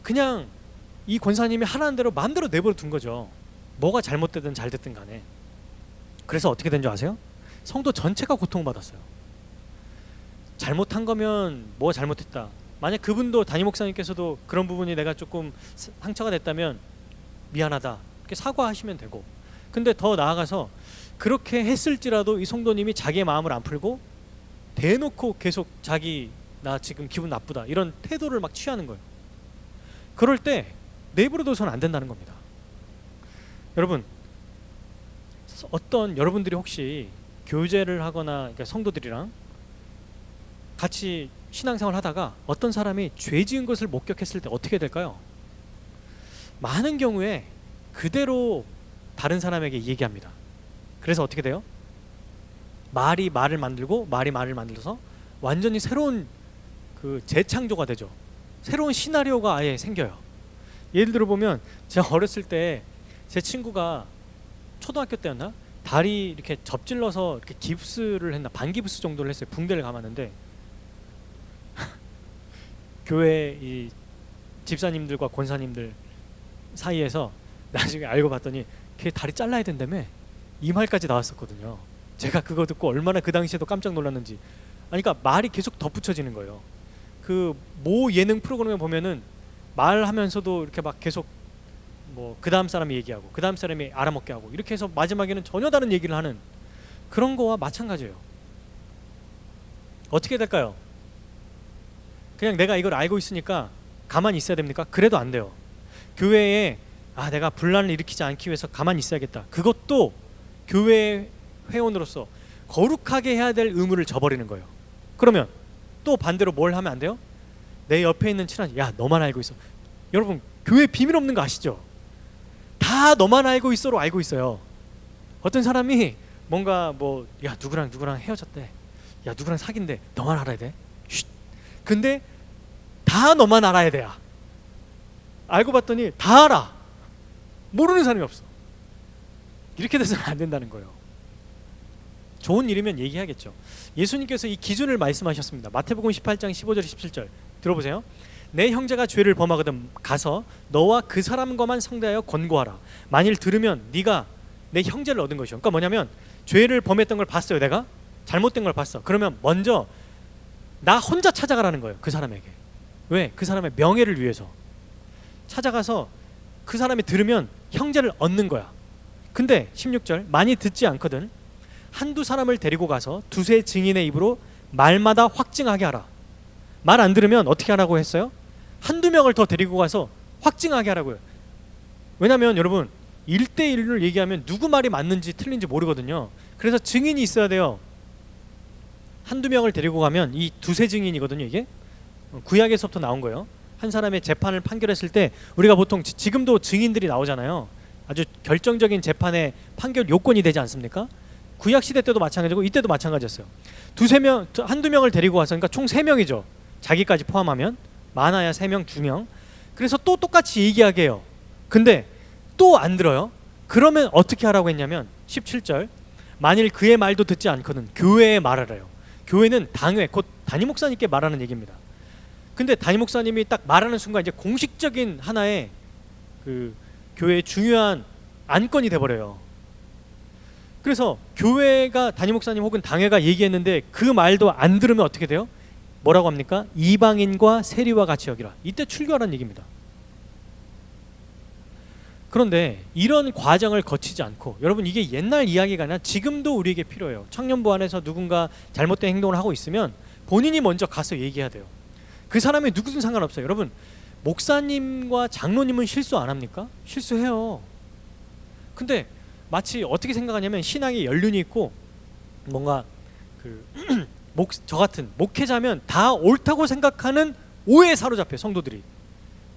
그냥 이 권사님이 하라는 대로 마음대로 내버려 둔 거죠. 뭐가 잘못되든 잘 됐든 간에. 그래서 어떻게 된 줄 아세요? 성도 전체가 고통받았어요. 잘못한 거면 뭐가 잘못했다. 만약 그분도 담임 목사님께서도 그런 부분이 내가 조금 상처가 됐다면 미안하다 이렇게 사과하시면 되고, 근데 더 나아가서 그렇게 했을지라도 이 성도님이 자기의 마음을 안 풀고 대놓고 계속 자기 나 지금 기분 나쁘다 이런 태도를 막 취하는 거예요. 그럴 때 내버려둬서는 안 된다는 겁니다. 여러분, 어떤 여러분들이 혹시 교제를 하거나 그러니까 성도들이랑 같이 신앙생활 하다가 어떤 사람이 죄 지은 것을 목격했을 때 어떻게 될까요? 많은 경우에 그대로 다른 사람에게 얘기합니다. 그래서 어떻게 돼요? 말이 말을 만들고 말이 말을 만들어서 완전히 새로운 그 재창조가 되죠. 새로운 시나리오가 아예 생겨요. 예를 들어 보면 제가 어렸을 때 제 친구가 초등학교 때였나? 다리 이렇게 접질러서 이렇게 깁스를 했나? 반깁스 정도를 했어요. 붕대를 감았는데 교회 이 집사님들과 권사님들 사이에서 나중에 알고 봤더니 걔 다리 잘라야 된다며 이 말까지 나왔었거든요. 제가 그거 듣고 얼마나 그 당시에도 깜짝 놀랐는지. 아니, 그러니까 말이 계속 덧붙여지는 거예요. 그 모 예능 프로그램에 보면은 말하면서도 이렇게 막 계속 뭐 그 다음 사람이 얘기하고 그 다음 사람이 알아먹게 하고 이렇게 해서 마지막에는 전혀 다른 얘기를 하는 그런 거와 마찬가지예요. 어떻게 될까요? 그냥 내가 이걸 알고 있으니까 가만히 있어야 됩니까? 그래도 안 돼요. 교회에 내가 분란을 일으키지 않기 위해서 가만히 있어야겠다. 그것도 교회 회원으로서 거룩하게 해야 될 의무를 저버리는 거예요. 그러면 또 반대로 뭘 하면 안 돼요? 내 옆에 있는 친한 야 너만 알고 있어. 여러분 교회 비밀 없는 거 아시죠? 다 너만 알고 있어로 알고 있어요. 어떤 사람이 뭔가 뭐 야 누구랑 헤어졌대. 야 누구랑 사귄대. 너만 알아야 돼. 쉿. 근데 다 너만 알아야 돼야. 알고 봤더니 다 알아. 모르는 사람이 없어. 이렇게 돼서는 안 된다는 거예요. 좋은 일이면 얘기하겠죠. 예수님께서 이 기준을 말씀하셨습니다. 마태복음 18장 15절 17절 들어보세요. 내 형제가 죄를 범하거든 가서 너와 그 사람과만 상대하여 권고하라. 만일 들으면 네가 내 형제를 얻은 것이요. 그러니까 뭐냐면 죄를 범했던 걸 봤어요. 내가 잘못된 걸 봤어. 그러면 먼저 나 혼자 찾아가라는 거예요. 그 사람에게. 왜? 그 사람의 명예를 위해서 찾아가서 그 사람이 들으면 형제를 얻는 거야. 근데 16절 많이 듣지 않거든 한두 사람을 데리고 가서 두세 증인의 입으로 말마다 확증하게 하라. 말 안 들으면 어떻게 하라고 했어요? 한두 명을 더 데리고 가서 확증하게 하라고요. 왜냐하면 여러분 1대1을 얘기하면 누구 말이 맞는지 틀린지 모르거든요. 그래서 증인이 있어야 돼요. 한두 명을 데리고 가면 이 두세 증인이거든요. 이게 구약에서부터 나온 거예요. 한 사람의 재판을 판결했을 때 우리가 보통 지금도 증인들이 나오잖아요. 아주 결정적인 재판의 판결 요건이 되지 않습니까? 구약 시대 때도 마찬가지고 이때도 마찬가지였어요. 한두 명을 데리고 와서, 그러니까 총 3명이죠. 자기까지 포함하면 많아야 3명, 2명. 그래서 또 똑같이 얘기하게 해요. 근데 또 안 들어요. 그러면 어떻게 하라고 했냐면 17절 만일 그의 말도 듣지 않거든 교회에 말하래요. 교회는 당회, 곧 담임 목사님께 말하는 얘기입니다. 근데 담임 목사님이 딱 말하는 순간 이제 공식적인 하나의 그 교회의 중요한 안건이 돼버려요. 그래서 교회가 담임 목사님 혹은 당회가 얘기했는데 그 말도 안 들으면 어떻게 돼요? 뭐라고 합니까? 이방인과 세리와 같이 여기라. 이때 출교하라는 얘기입니다. 그런데 이런 과정을 거치지 않고, 여러분 이게 옛날 이야기가 아니라 지금도 우리에게 필요해요. 청년부 안에서 누군가 잘못된 행동을 하고 있으면 본인이 먼저 가서 얘기해야 돼요. 그 사람이 누구든 상관없어요. 여러분 목사님과 장로님은 실수 안 합니까? 실수해요. 근데 마치 어떻게 생각하냐면 신앙에 연륜이 있고 뭔가 저 같은 목회자면 다 옳다고 생각하는 오해에 사로잡혀 성도들이.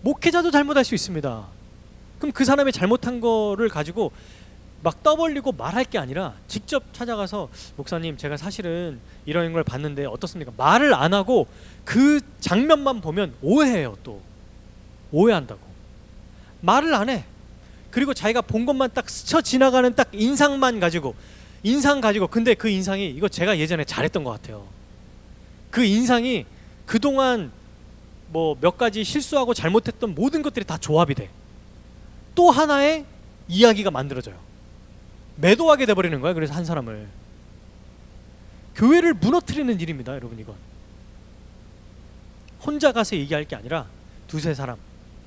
목회자도 잘못할 수 있습니다. 그럼 그 사람이 잘못한 거를 가지고 막 떠벌리고 말할 게 아니라 직접 찾아가서 목사님 제가 사실은 이런 걸 봤는데 어떻습니까? 말을 안 하고 그 장면만 보면 오해해요. 또 오해한다고. 말을 안 해. 그리고 자기가 본 것만 딱 스쳐 지나가는 딱 인상 가지고 근데 그 인상이 이거 제가 예전에 잘했던 것 같아요. 그 인상이 그동안 뭐 몇 가지 실수하고 잘못했던 모든 것들이 다 조합이 돼. 또 하나의 이야기가 만들어져요. 매도하게 돼버리는 거야. 그래서 한 사람을. 교회를 무너뜨리는 일입니다, 여러분. 이건 혼자 가서 얘기할 게 아니라 두세 사람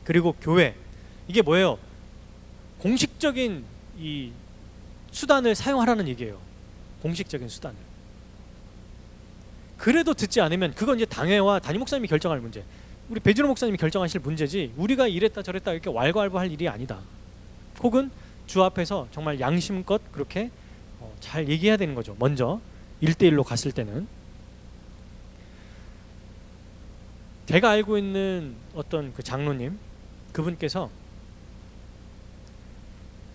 그리고 교회. 이게 뭐예요? 공식적인 이 수단을 사용하라는 얘기예요. 공식적인 수단을. 그래도 듣지 않으면 그건 이제 당회와 담임 목사님이 결정할 문제, 우리 배준호 목사님이 결정하실 문제지 우리가 이랬다 저랬다 이렇게 왈가왈부할 일이 아니다. 혹은 주 앞에서 정말 양심껏 그렇게 잘 얘기해야 되는 거죠. 먼저 1대1로 갔을 때는. 제가 알고 있는 어떤 그 장로님, 그분께서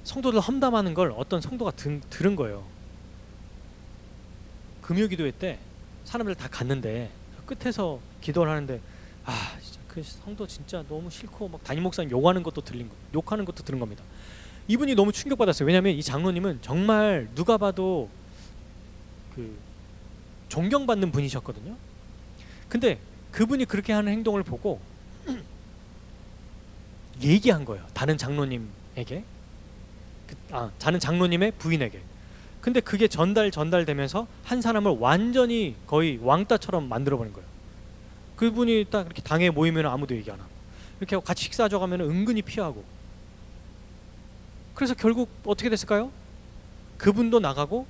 성도들 험담하는 걸 어떤 성도가 들은 거예요. 금요기도회 때 사람들 다 갔는데 끝에서 기도를 하는데 진짜 그 성도 진짜 너무 싫고 막 담임 목사님 욕하는 것도 들은 겁니다. 이분이 너무 충격받았어요. 왜냐하면 이 장로님은 정말 누가 봐도 그 존경받는 분이셨거든요. 근데 그분이 그렇게 하는 행동을 보고 얘기한 거예요. 다른 장로님에게, 다른 장로님의 부인에게. 근데 그게 전달되면서 한 사람을 완전히 거의 왕따처럼 만들어버린 거예요. 그분이 딱 이렇게 당에 모이면 아무도 얘기 안 하고, 이렇게 같이 식사하러 가면 은근히 피하고. 그래서 결국 어떻게 됐을까요? 그분도 나가고,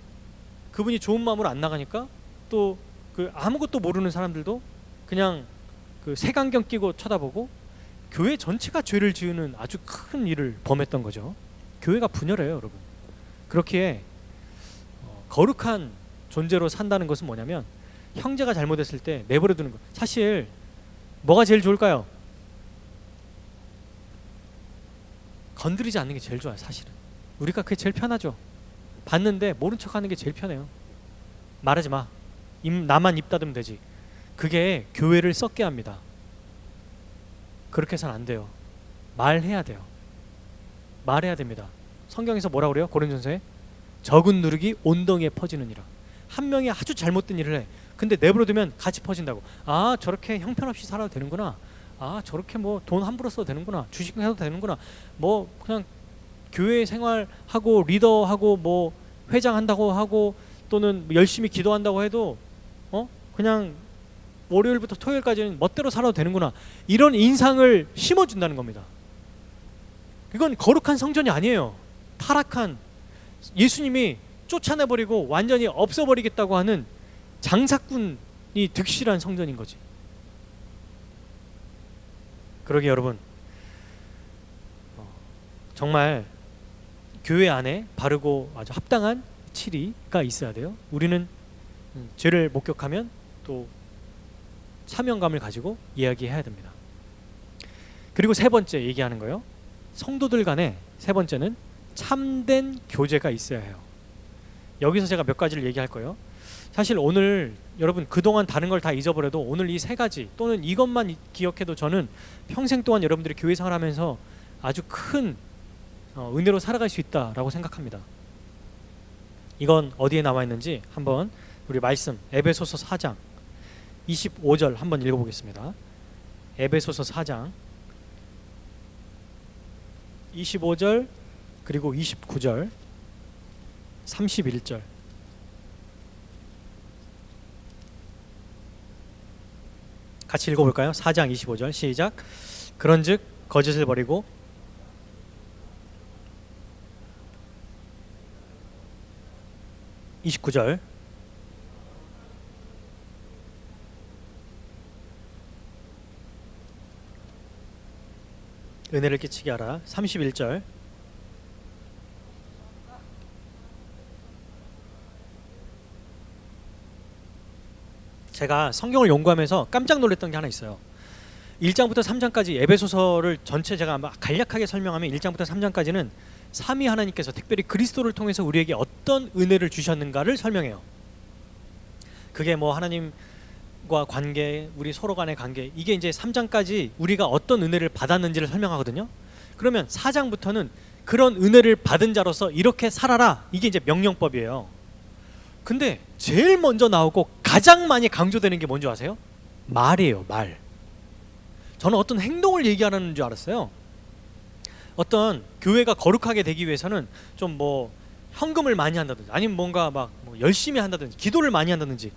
그분이 좋은 마음으로 안 나가니까 또 그 아무것도 모르는 사람들도 그냥 그 색안경 끼고 쳐다보고, 교회 전체가 죄를 지으는 아주 큰 일을 범했던 거죠. 교회가 분열해요, 여러분. 그렇기에 거룩한 존재로 산다는 것은 뭐냐면, 형제가 잘못했을 때 내버려 두는 거. 사실 뭐가 제일 좋을까요? 건드리지 않는 게 제일 좋아요. 사실은 우리가 그게 제일 편하죠. 봤는데 모른 척하는 게 제일 편해요. 말하지 마. 나만 입 닫으면 되지. 그게 교회를 썩게 합니다. 그렇게 해서는 안 돼요. 말해야 돼요. 말해야 됩니다. 성경에서 뭐라 그래요? 고린도전서에 적은 누룩이 온 덩이에 퍼지느니라. 한 명이 아주 잘못된 일을 해. 근데 내버려두면 같이 퍼진다고. 저렇게 형편없이 살아도 되는구나. 저렇게 뭐 돈 함부로 써도 되는구나. 주식해도 되는구나. 뭐 그냥 교회 생활하고 리더하고 뭐 회장한다고 하고 또는 열심히 기도한다고 해도 그냥 월요일부터 토요일까지는 멋대로 살아도 되는구나. 이런 인상을 심어준다는 겁니다. 이건 거룩한 성전이 아니에요. 타락한, 예수님이 쫓아내버리고 완전히 없애버리겠다고 하는 장사꾼이 득실한 성전인 거지. 그러게 여러분, 정말 교회 안에 바르고 아주 합당한 치리가 있어야 돼요. 우리는 죄를 목격하면 또 사명감을 가지고 이야기해야 됩니다. 그리고 세 번째 얘기하는 거예요. 성도들 간에 세 번째는 참된 교제가 있어야 해요. 여기서 제가 몇 가지를 얘기할 거예요. 사실 오늘 여러분 그동안 다른 걸 다 잊어버려도 오늘 이 세 가지 또는 이것만 기억해도 저는 평생 동안 여러분들이 교회 생활하면서 아주 큰 은혜로 살아갈 수 있다라고 생각합니다. 이건 어디에 나와 있는지 한번 우리 말씀 에베소서 4장 25절 한번 읽어보겠습니다. 에베소서 4장 25절 그리고 29절 31절 같이 읽어볼까요? 4장 25절 시작. 그런즉 거짓을 버리고 (29절) 은혜를 끼치게 하라. 31절 제가 성경을 연구하면서 깜짝 놀랐던 게 하나 있어요. 1장부터 3장까지 에베소서를 전체 제가 아마 간략하게 설명하면 1장부터 3장까지는 삼위 하나님께서 특별히 그리스도를 통해서 우리에게 어떤 은혜를 주셨는가를 설명해요. 그게 뭐 하나님과 관계, 우리 서로 간의 관계, 이게 이제 3장까지 우리가 어떤 은혜를 받았는지를 설명하거든요. 그러면 4장부터는 그런 은혜를 받은 자로서 이렇게 살아라, 이게 이제 명령법이에요. 근데 제일 먼저 나오고 가장 많이 강조되는 게 뭔지 아세요? 말이에요. 말. 저는 어떤 행동을 얘기하는 줄 알았어요. 어떤 교회가 거룩하게 되기 위해서는 좀 뭐 헌금을 많이 한다든지, 아니면 뭔가 막 뭐 열심히 한다든지, 기도를 많이 한다든지,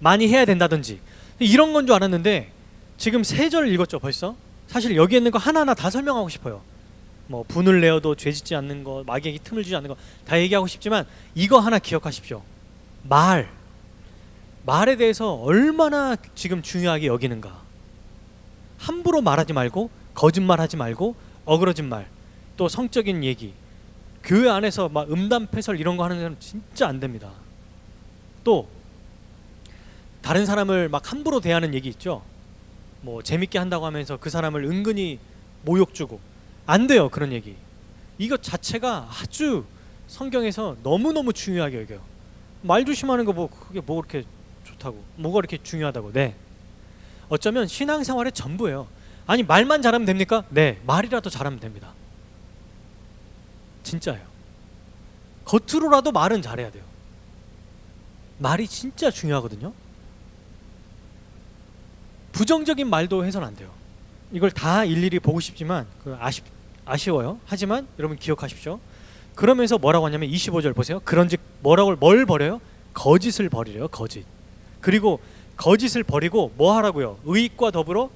많이 해야 된다든지, 이런 건 줄 알았는데 지금 3절을 읽었죠 벌써. 사실 여기 있는 거 하나하나 다 설명하고 싶어요. 뭐 분을 내어도 죄짓지 않는 거, 마귀에게 틈을 주지 않는 거 다 얘기하고 싶지만 이거 하나 기억하십시오. 말에 대해서 얼마나 지금 중요하게 여기는가. 함부로 말하지 말고, 거짓말하지 말고, 어그러진 말, 또 성적인 얘기, 교회 안에서 막 음담패설 이런 거 하는 사람 진짜 안 됩니다. 또 다른 사람을 막 함부로 대하는 얘기 있죠. 뭐 재밌게 한다고 하면서 그 사람을 은근히 모욕 주고, 안 돼요 그런 얘기. 이것 자체가 아주 성경에서 너무너무 중요하게 여겨요. 말 조심하는 거 뭐 그게 뭐 그렇게 좋다고, 뭐가 그렇게 중요하다고. 네, 어쩌면 신앙생활의 전부예요. 아니 말만 잘하면 됩니까? 네, 말이라도 잘하면 됩니다. 진짜예요. 겉으로라도 말은 잘해야 돼요. 말이 진짜 중요하거든요. 부정적인 말도 해서는 안 돼요. 이걸 다 일일이 보고 싶지만 아쉬워요. 하지만 여러분 기억하십시오. 그러면서 뭐라고 하냐면 25절 보세요. 그런즉 뭘 버려요? 거짓을 버리래요. 거짓. 그리고 거짓을 버리고 뭐 하라고요? 의익과 더불어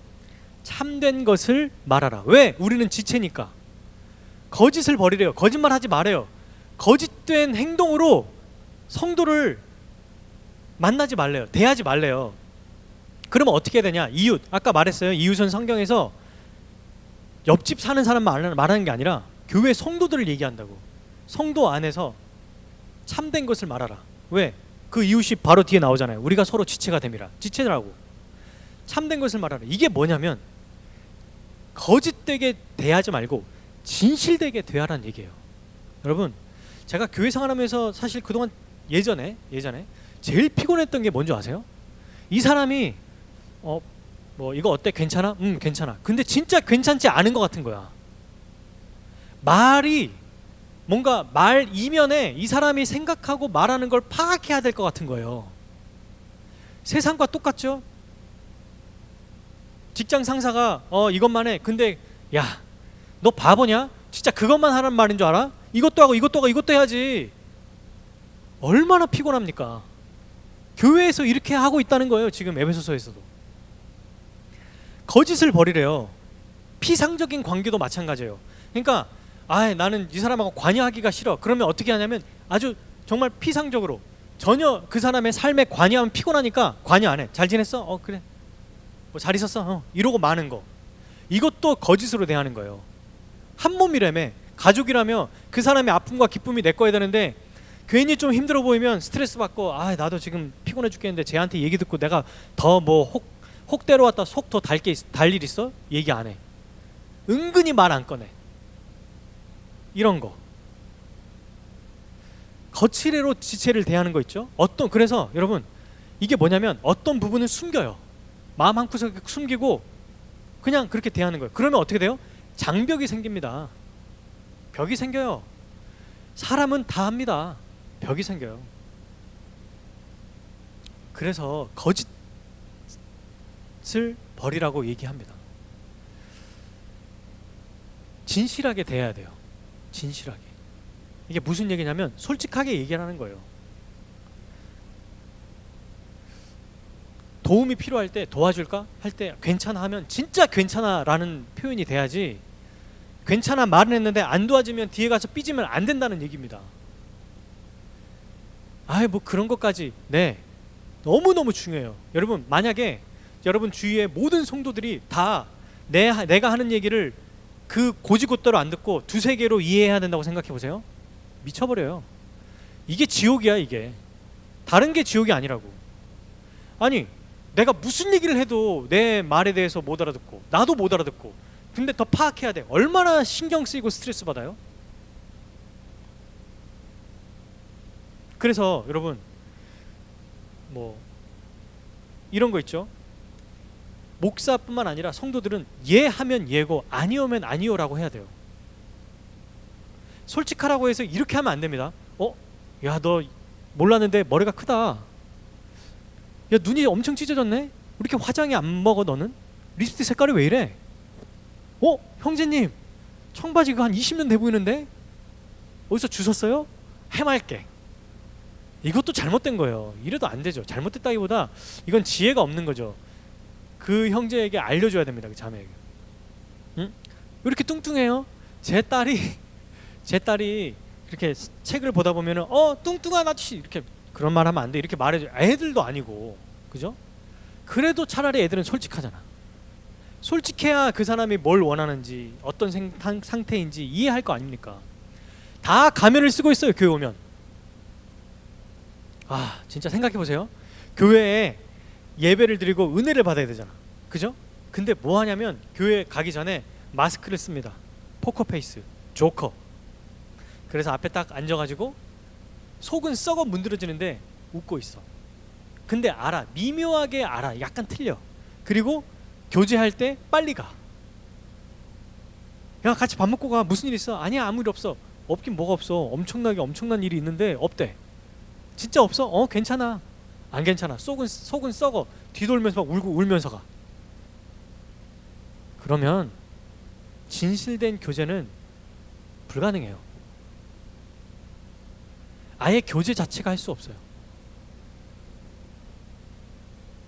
참된 것을 말하라. 왜? 우리는 지체니까. 거짓을 버리래요. 거짓말하지 말아요. 거짓된 행동으로 성도를 만나지 말래요. 대하지 말래요. 그러면 어떻게 해야 되냐? 이웃, 아까 말했어요. 이웃은 성경에서 옆집 사는 사람만 말하는 게 아니라 교회 성도들을 얘기한다고. 성도 안에서 참된 것을 말하라. 왜? 그 이웃이 바로 뒤에 나오잖아요. 우리가 서로 지체가 됨이라. 지체라고. 참된 것을 말하라. 이게 뭐냐면 거짓되게 대하지 말고 진실되게 대하라는 얘기예요. 여러분, 제가 교회 생활하면서 사실 그동안 예전에 제일 피곤했던 게 뭔지 아세요? 이 사람이 뭐 이거 어때? 괜찮아? 괜찮아. 근데 진짜 괜찮지 않은 것 같은 거야. 말이 뭔가 말 이면에 이 사람이 생각하고 말하는 걸 파악해야 될 것 같은 거예요. 세상과 똑같죠? 직장 상사가 이것만 해. 근데 야, 너 바보냐? 진짜 그것만 하란 말인 줄 알아? 이것도 하고 이것도 하고 이것도 해야지. 얼마나 피곤합니까? 교회에서 이렇게 하고 있다는 거예요. 지금 에베소서에서도. 거짓을 버리래요. 피상적인 관계도 마찬가지예요. 그러니까 나는 이 사람하고 관여하기가 싫어. 그러면 어떻게 하냐면 아주 정말 피상적으로, 전혀 그 사람의 삶에 관여하면 피곤하니까 관여 안 해. 잘 지냈어? 그래. 뭐 잘 있었어? 이러고 마는 거. 이것도 거짓으로 대하는 거예요. 한 몸이라며. 가족이라며 그 사람의 아픔과 기쁨이 내 거야 되는데 괜히 좀 힘들어 보이면 스트레스 받고 나도 지금 피곤해 죽겠는데 쟤한테 얘기 듣고 내가 더 뭐 혹 때려왔다 속 더 달 일 있어? 얘기 안 해. 은근히 말 안 꺼내. 이런 거. 거칠애로 지체를 대하는 거 있죠. 그래서 여러분 이게 뭐냐면 어떤 부분을 숨겨요. 마음 한구석에 숨기고 그냥 그렇게 대하는 거예요. 그러면 어떻게 돼요? 장벽이 생깁니다. 벽이 생겨요. 사람은 다 합니다. 벽이 생겨요. 그래서 거짓을 버리라고 얘기합니다. 진실하게 대해야 돼요. 진실하게. 이게 무슨 얘기냐면 솔직하게 얘기를 하는 거예요. 도움이 필요할 때 도와줄까? 할 때 괜찮아 하면 진짜 괜찮아 라는 표현이 돼야지, 괜찮아 말은 했는데 안 도와주면 뒤에 가서 삐지면 안 된다는 얘기입니다. 뭐 그런 것까지. 네, 너무너무 중요해요. 여러분, 만약에 여러분 주위의 모든 성도들이 다 내가 하는 얘기를 그 고지고대로 안 듣고 두세 개로 이해해야 된다고 생각해 보세요. 미쳐버려요. 이게 지옥이야. 이게 다른 게 지옥이 아니라고. 아니 내가 무슨 얘기를 해도 내 말에 대해서 못 알아듣고 나도 못 알아듣고, 근데 더 파악해야 돼. 얼마나 신경 쓰이고 스트레스 받아요. 그래서 여러분 뭐 이런 거 있죠. 목사뿐만 아니라 성도들은 예 하면 예고 아니오면 아니오라고 해야 돼요. 솔직하라고 해서 이렇게 하면 안 됩니다. 야, 너 몰랐는데 머리가 크다. 야, 눈이 엄청 찢어졌네. 왜 이렇게 화장이 안 먹어 너는? 립스틱 색깔이 왜 이래? 형제님 청바지 그거 한 20년 돼 보이는데 어디서 주웠어요? 해맑게. 이것도 잘못된 거예요. 이래도 안 되죠. 잘못됐다기보다 이건 지혜가 없는 거죠. 그 형제에게 알려줘야 됩니다. 그 자매에게. 응? 왜 이렇게 뚱뚱해요? 제 딸이 이렇게 책을 보다 보면은 뚱뚱한 아저씨 이렇게 그런 말 하면 안 돼. 이렇게 말해줘. 애들도 아니고, 그죠? 그래도 차라리 애들은 솔직하잖아. 솔직해야 그 사람이 뭘 원하는지 어떤 상태인지 이해할 거 아닙니까? 다 가면을 쓰고 있어요. 교회 오면. 진짜 생각해 보세요. 교회에 예배를 드리고 은혜를 받아야 되잖아. 그죠? 근데 뭐 하냐면 교회 가기 전에 마스크를 씁니다. 포커페이스, 조커. 그래서 앞에 딱 앉아가지고 속은 썩어 문드러지는데 웃고 있어. 근데 알아. 미묘하게 알아. 약간 틀려. 그리고 교제할 때 빨리 가. 야, 같이 밥 먹고 가. 무슨 일 있어? 아니야, 아무 일 없어. 없긴 뭐가 없어. 엄청난 일이 있는데 없대. 진짜 없어? 괜찮아. 안 괜찮아. 속은 썩어. 뒤돌면서 막 울면서 가. 그러면 진실된 교제는 불가능해요. 아예 교제 자체가 할 수 없어요.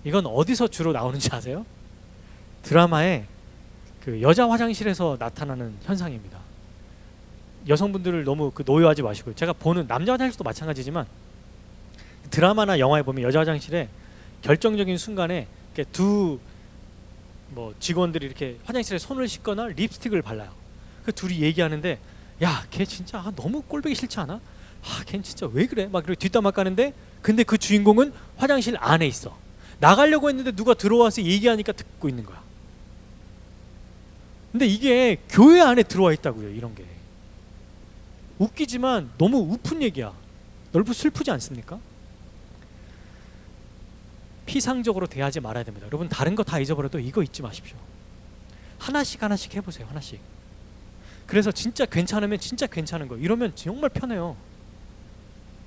이건 어디서 주로 나오는지 아세요? 드라마에 그 여자 화장실에서 나타나는 현상입니다. 여성분들을 너무 노여하지 마시고요. 제가 보는 남자 화장실도 마찬가지지만 드라마나 영화에 보면 여자 화장실에 결정적인 순간에 이렇게 두 직원들이 이렇게 화장실에 손을 씻거나 립스틱을 발라요. 그 둘이 얘기하는데 야, 걔 진짜 너무 꼴보기 싫지 않아? 걔 진짜 왜 그래? 막 그리고 뒷담화 까는데 근데 그 주인공은 화장실 안에 있어. 나가려고 했는데 누가 들어와서 얘기하니까 듣고 있는 거야. 근데 이게 교회 안에 들어와 있다고요. 이런 게 웃기지만 너무 우픈 얘기야. 넓고 슬프지 않습니까? 피상적으로 대하지 말아야 됩니다. 여러분 다른 거 다 잊어버려도 이거 잊지 마십시오. 하나씩 해보세요. 하나씩. 그래서 진짜 괜찮으면 진짜 괜찮은 거 이러면 정말 편해요.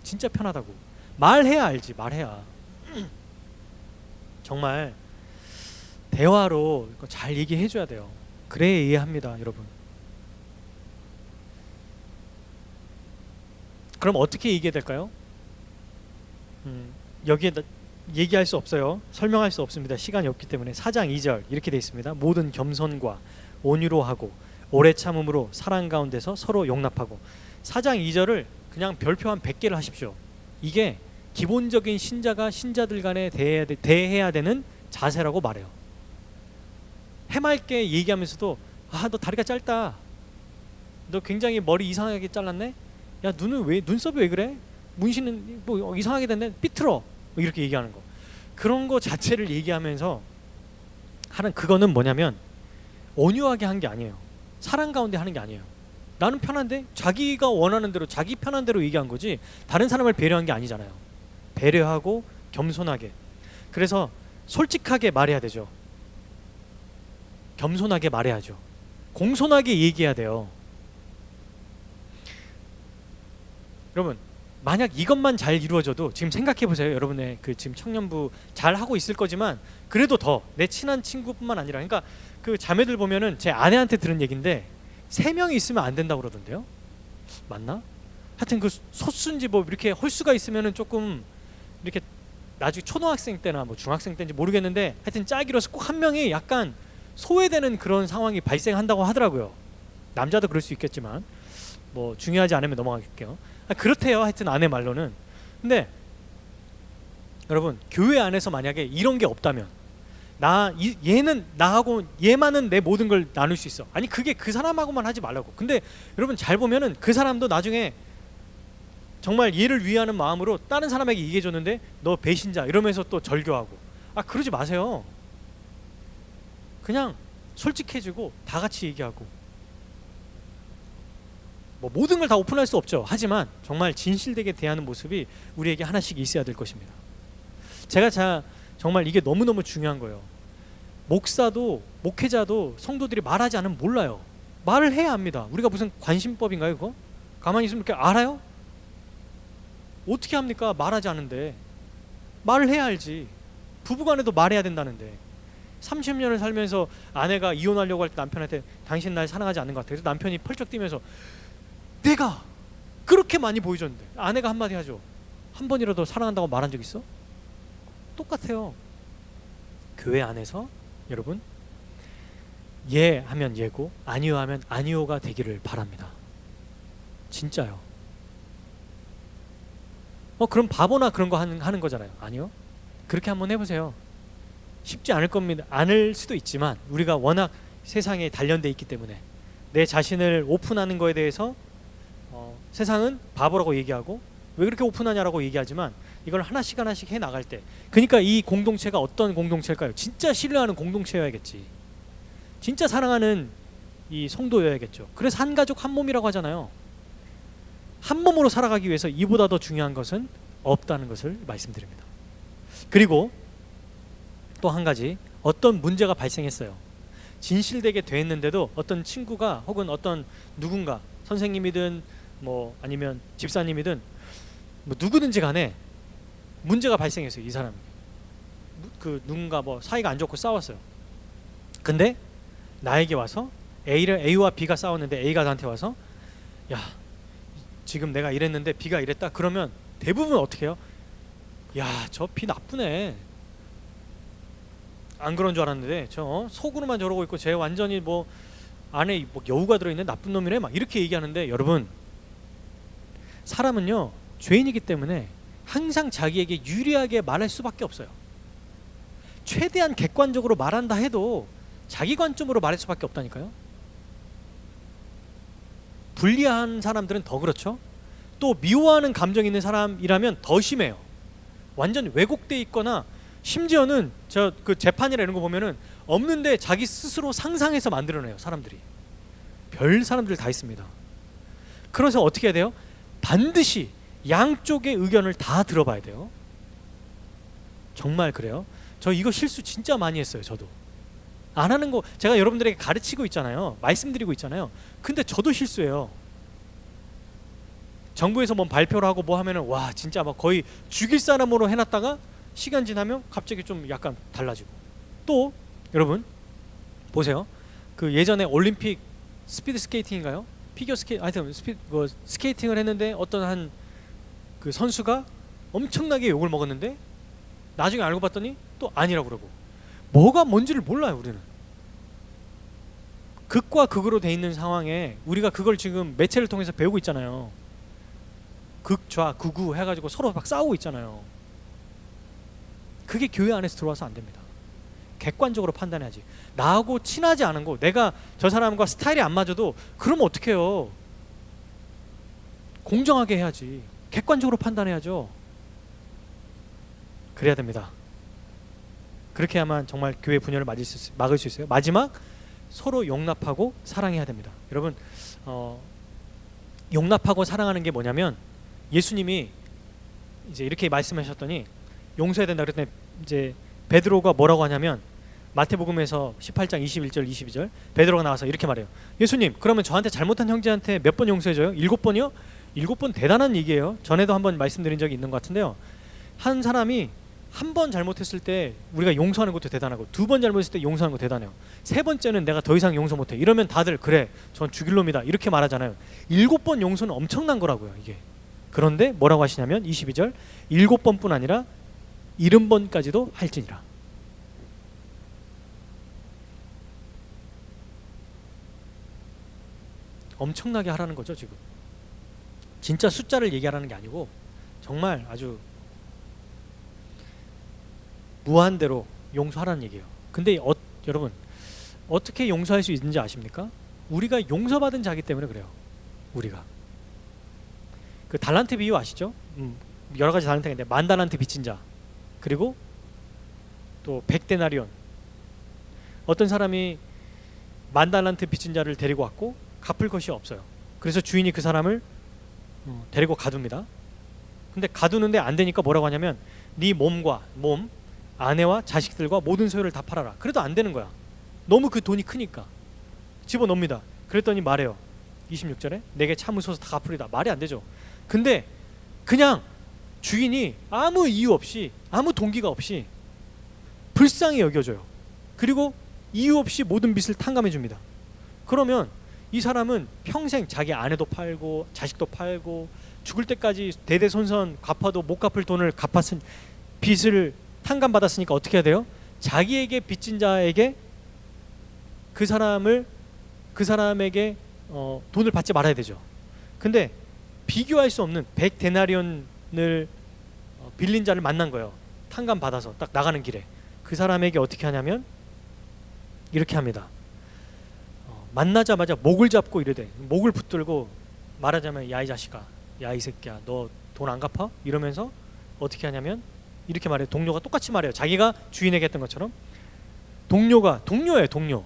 진짜 편하다고. 말해야 알지. 말해야. 정말 대화로 잘 얘기해줘야 돼요. 그래야 이해합니다. 여러분. 그럼 어떻게 얘기해야 될까요? 여기에 얘기할 수 없어요. 설명할 수 없습니다. 시간이 없기 때문에 4장 2절 이렇게 되어 있습니다. 모든 겸손과 온유로 하고 오래 참음으로 사랑 가운데서 서로 용납하고. 4장 2절을 그냥 별표 한 100개를 하십시오. 이게 기본적인 신자가 신자들 간에 대해야 되는 자세라고 말해요. 해맑게 얘기하면서도 너 다리가 짧다. 너 굉장히 머리 이상하게 잘랐네. 야, 눈썹이 왜 그래? 문신은 이상하게 됐네. 삐뚤어. 이렇게 얘기하는 거. 그런 거 자체를 얘기하면서 하는 그거는 뭐냐면 온유하게 한 게 아니에요. 사랑 가운데 하는 게 아니에요. 나는 편한데 자기가 원하는 대로 자기 편한 대로 얘기한 거지 다른 사람을 배려한 게 아니잖아요. 배려하고 겸손하게. 그래서 솔직하게 말해야 되죠. 겸손하게 말해야죠. 공손하게 얘기해야 돼요. 여러분 만약 이것만 잘 이루어져도 지금 생각해 보세요. 여러분의 지금 청년부 잘 하고 있을 거지만 그래도 더 내 친한 친구뿐만 아니라 그러니까 그 자매들 보면은 제 아내한테 들은 얘기인데 3명이 있으면 안 된다고 그러던데요. 맞나? 하여튼 그 소수인지 이렇게 홀수가 있으면은 조금 이렇게 나중에 초등학생 때나 중학생 때인지 모르겠는데 하여튼 짝이로서 꼭 한 명이 약간 소외되는 그런 상황이 발생한다고 하더라고요. 남자도 그럴 수 있겠지만 중요하지 않으면 넘어갈게요. 그렇대요. 하여튼 아내 말로는. 근데 여러분 교회 안에서 만약에 이런 게 없다면 얘는 나하고 얘만은 내 모든 걸 나눌 수 있어. 아니 그게 그 사람하고만 하지 말라고. 근데 여러분 잘 보면은 그 사람도 나중에 정말 얘를 위하는 마음으로 다른 사람에게 얘기해 줬는데 너 배신자 이러면서 또 절교하고. 그러지 마세요. 그냥 솔직해지고 다 같이 얘기하고. 뭐 모든 걸 다 오픈할 수 없죠. 하지만 정말 진실되게 대하는 모습이 우리에게 하나씩 있어야 될 것입니다. 제가 정말 이게 너무너무 중요한 거예요. 목사도 목회자도 성도들이 말하지 않으면 몰라요. 말을 해야 합니다. 우리가 무슨 관심법인가요 그거? 가만히 있으면 이렇게 알아요? 어떻게 합니까? 말하지 않은데. 말을 해야 알지. 부부간에도 말해야 된다는데 30년을 살면서 아내가 이혼하려고 할 때 남편한테 당신 날 사랑하지 않는 것 같아. 그래서 남편이 펄쩍 뛰면서 내가 그렇게 많이 보여줬는데 아내가 한마디 하죠. 한 번이라도 사랑한다고 말한 적 있어? 똑같아요. 교회 안에서 여러분 예 하면 예고 아니요 하면 아니요가 되기를 바랍니다. 진짜요. 그럼 바보나 그런 거 하는 거잖아요. 아니요. 그렇게 한번 해보세요. 쉽지 않을 겁니다. 않을 수도 있지만 우리가 워낙 세상에 단련돼 있기 때문에 내 자신을 오픈하는 거에 대해서 세상은 바보라고 얘기하고 왜 그렇게 오픈하냐라고 얘기하지만 이걸 하나씩 하나씩 해 나갈 때 그러니까 이 공동체가 어떤 공동체일까요? 진짜 신뢰하는 공동체여야겠지. 진짜 사랑하는 이 성도여야겠죠. 그래서 한 가족 한 몸이라고 하잖아요. 한 몸으로 살아가기 위해서 이보다 더 중요한 것은 없다는 것을 말씀드립니다. 그리고 또 한 가지 어떤 문제가 발생했어요. 진실되게 됐는데도 어떤 친구가 혹은 어떤 누군가 선생님이든 뭐 아니면 집사님이든 뭐 누구든지 간에 문제가 발생했어요. 이 사람이 그 누군가 뭐 사이가 안 좋고 싸웠어요. 근데 나에게 와서 A와 B가 싸웠는데 A가 나한테 와서 야 지금 내가 이랬는데 B가 이랬다. 그러면 대부분 어떻게 해요? 야 저 B 나쁘네. 안 그런 줄 알았는데 저 속으로만 저러고 있고 쟤 완전히 뭐 안에 뭐 여우가 들어있는 나쁜 놈이네 막 이렇게 얘기하는데 여러분 사람은요 죄인이기 때문에 항상 자기에게 유리하게 말할 수밖에 없어요. 최대한 객관적으로 말한다 해도 자기 관점으로 말할 수밖에 없다니까요. 불리한 사람들은 더 그렇죠. 또 미워하는 감정 있는 사람이라면 더 심해요. 완전 왜곡돼 있거나 심지어는 저 그 재판이나 이런 거 보면은 없는데 자기 스스로 상상해서 만들어내요. 사람들이 별 사람들 다 있습니다. 그래서 어떻게 해야 돼요? 반드시 양쪽의 의견을 다 들어봐야 돼요. 정말 그래요. 저 이거 실수 진짜 많이 했어요. 저도 안 하는 거 제가 여러분들에게 가르치고 있잖아요. 말씀드리고 있잖아요. 근데 저도 실수해요. 정부에서 뭐 발표를 하고 뭐 하면은 와 진짜 막 거의 죽일 사람으로 해놨다가 시간 지나면 갑자기 좀 약간 달라지고 또 여러분 보세요. 그 예전에 올림픽 스피드 스케이팅인가요? 피겨 하여튼 스케이팅을 했는데 어떤 한 그 선수가 엄청나게 욕을 먹었는데 나중에 알고 봤더니 또 아니라고 그러고 뭐가 뭔지를 몰라요. 우리는 극과 극으로 돼 있는 상황에 우리가 그걸 지금 매체를 통해서 배우고 있잖아요. 극좌 극우 해가지고 서로 막 싸우고 있잖아요. 그게 교회 안에서 들어와서 안 됩니다. 객관적으로 판단해야지. 나하고 친하지 않은 거 내가 저 사람과 스타일이 안 맞아도 그러면 어떡해요. 공정하게 해야지. 객관적으로 판단해야죠. 그래야 됩니다. 그렇게 해야만 정말 교회 분열을 막을 수 있어요. 마지막 서로 용납하고 사랑해야 됩니다. 여러분 용납하고 사랑하는 게 뭐냐면 예수님이 이제 이렇게 말씀하셨더니 용서해야 된다 그랬더니 이제 베드로가 뭐라고 하냐면 마태복음에서 18장 21절 22절 베드로가 나와서 이렇게 말해요. 예수님 그러면 저한테 잘못한 형제한테 몇 번 용서해줘요? 7번이요? 7번 대단한 얘기예요. 전에도 한번 말씀드린 적이 있는 것 같은데요. 한 사람이 한 번 잘못했을 때 우리가 용서하는 것도 대단하고 두 번 잘못했을 때 용서하는 것도 대단해요. 세 번째는 내가 더 이상 용서 못해 이러면 다들 그래 전 죽일 놈이다 이렇게 말하잖아요. 7번 용서는 엄청난 거라고요. 이게 그런데 뭐라고 하시냐면 22절 7번뿐 아니라 70번까지도 할지니라. 엄청나게 하라는 거죠. 지금 진짜 숫자를 얘기하라는 게 아니고 정말 아주 무한대로 용서하라는 얘기예요. 근데 여러분 어떻게 용서할 수 있는지 아십니까? 우리가 용서받은 자기 때문에 그래요. 우리가 그 달란트 비유 아시죠? 여러 가지 달란트가 있는데 10,000달란트 빚진 자 그리고 또 100데나리온 어떤 사람이 10,000달란트 빚진 자를 데리고 왔고 갚을 것이 없어요. 그래서 주인이 그 사람을 데리고 가둡니다. 근데 가두는데 안 되니까 뭐라고 하냐면 네 몸, 아내와 자식들과 모든 소유를 다 팔아라. 그래도 안 되는 거야. 너무 그 돈이 크니까 집어넣습니다. 그랬더니 말해요. 26절에 내게 참으소서 다 갚으리다. 말이 안 되죠. 근데 그냥 주인이 아무 이유 없이, 아무 동기가 없이 불쌍히 여겨줘요. 그리고 이유 없이 모든 빚을 탕감해 줍니다. 그러면 이 사람은 평생 자기 아내도 팔고 자식도 팔고 죽을 때까지 대대손손 갚아도 못 갚을 돈을 갚았은, 빚을 탕감받았으니까 어떻게 해야 돼요? 자기에게 빚진 자에게 그 사람에게 돈을 받지 말아야 되죠. 근데 비교할 수 없는 100데나리온을 빌린 자를 만난 거예요. 탕감 받아서 딱 나가는 길에 그 사람에게 어떻게 하냐면 이렇게 합니다. 만나자마자 목을 잡고 이르되, 목을 붙들고 말하자면 야 이 자식아, 야 이 새끼야, 너 돈 안 갚아? 이러면서 어떻게 하냐면 이렇게 말해요. 동료가 똑같이 말해요. 자기가 주인에게 했던 것처럼. 동료예요. 동료.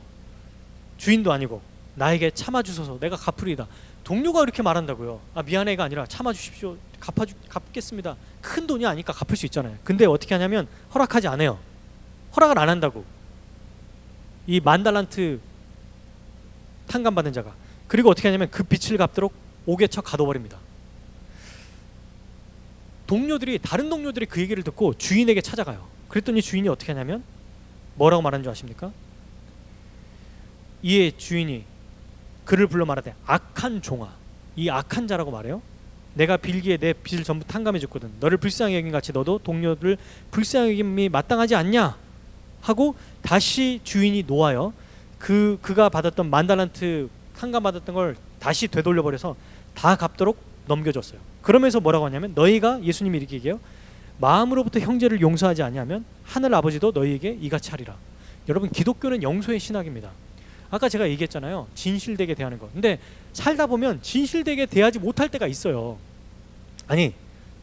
주인도 아니고 나에게 참아주소서 내가 갚으리다. 동료가 이렇게 말한다고요. 아 미안해가 아니라 참아주십시오. 갚겠습니다. 큰 돈이 아니까 갚을 수 있잖아요. 근데 어떻게 하냐면 허락하지 않아요. 허락을 안 한다고. 이 10,000달란트 탕감받은 자가. 그리고 어떻게 하냐면 그 빚을 갚도록 옥에 쳐 가둬버립니다. 다른 동료들이 그 얘기를 듣고 주인에게 찾아가요. 그랬더니 주인이 어떻게 하냐면 뭐라고 말하는 줄 아십니까? 이에 주인이 그를 불러 말하되 악한 종아, 이 악한 자라고 말해요. 내가 빌기에 내 빚을 전부 탕감해 줬거든. 너를 불쌍히 여긴 같이 너도 동료를 불쌍히 여김이 마땅하지 않냐 하고 다시 주인이 놓아요. 그가 받았던 10,000달란트 탕감 받았던 걸 다시 되돌려 버려서 다 갚도록 넘겨줬어요. 그러면서 뭐라고 하냐면 너희가, 예수님이 이렇게 얘기해요. 마음으로부터 형제를 용서하지 않냐면 하늘 아버지도 너희에게 이같이 하리라. 여러분, 기독교는 용서의 신학입니다. 아까 제가 얘기했잖아요. 진실되게 대하는 거. 근데 살다 보면 진실되게 대하지 못할 때가 있어요. 아니,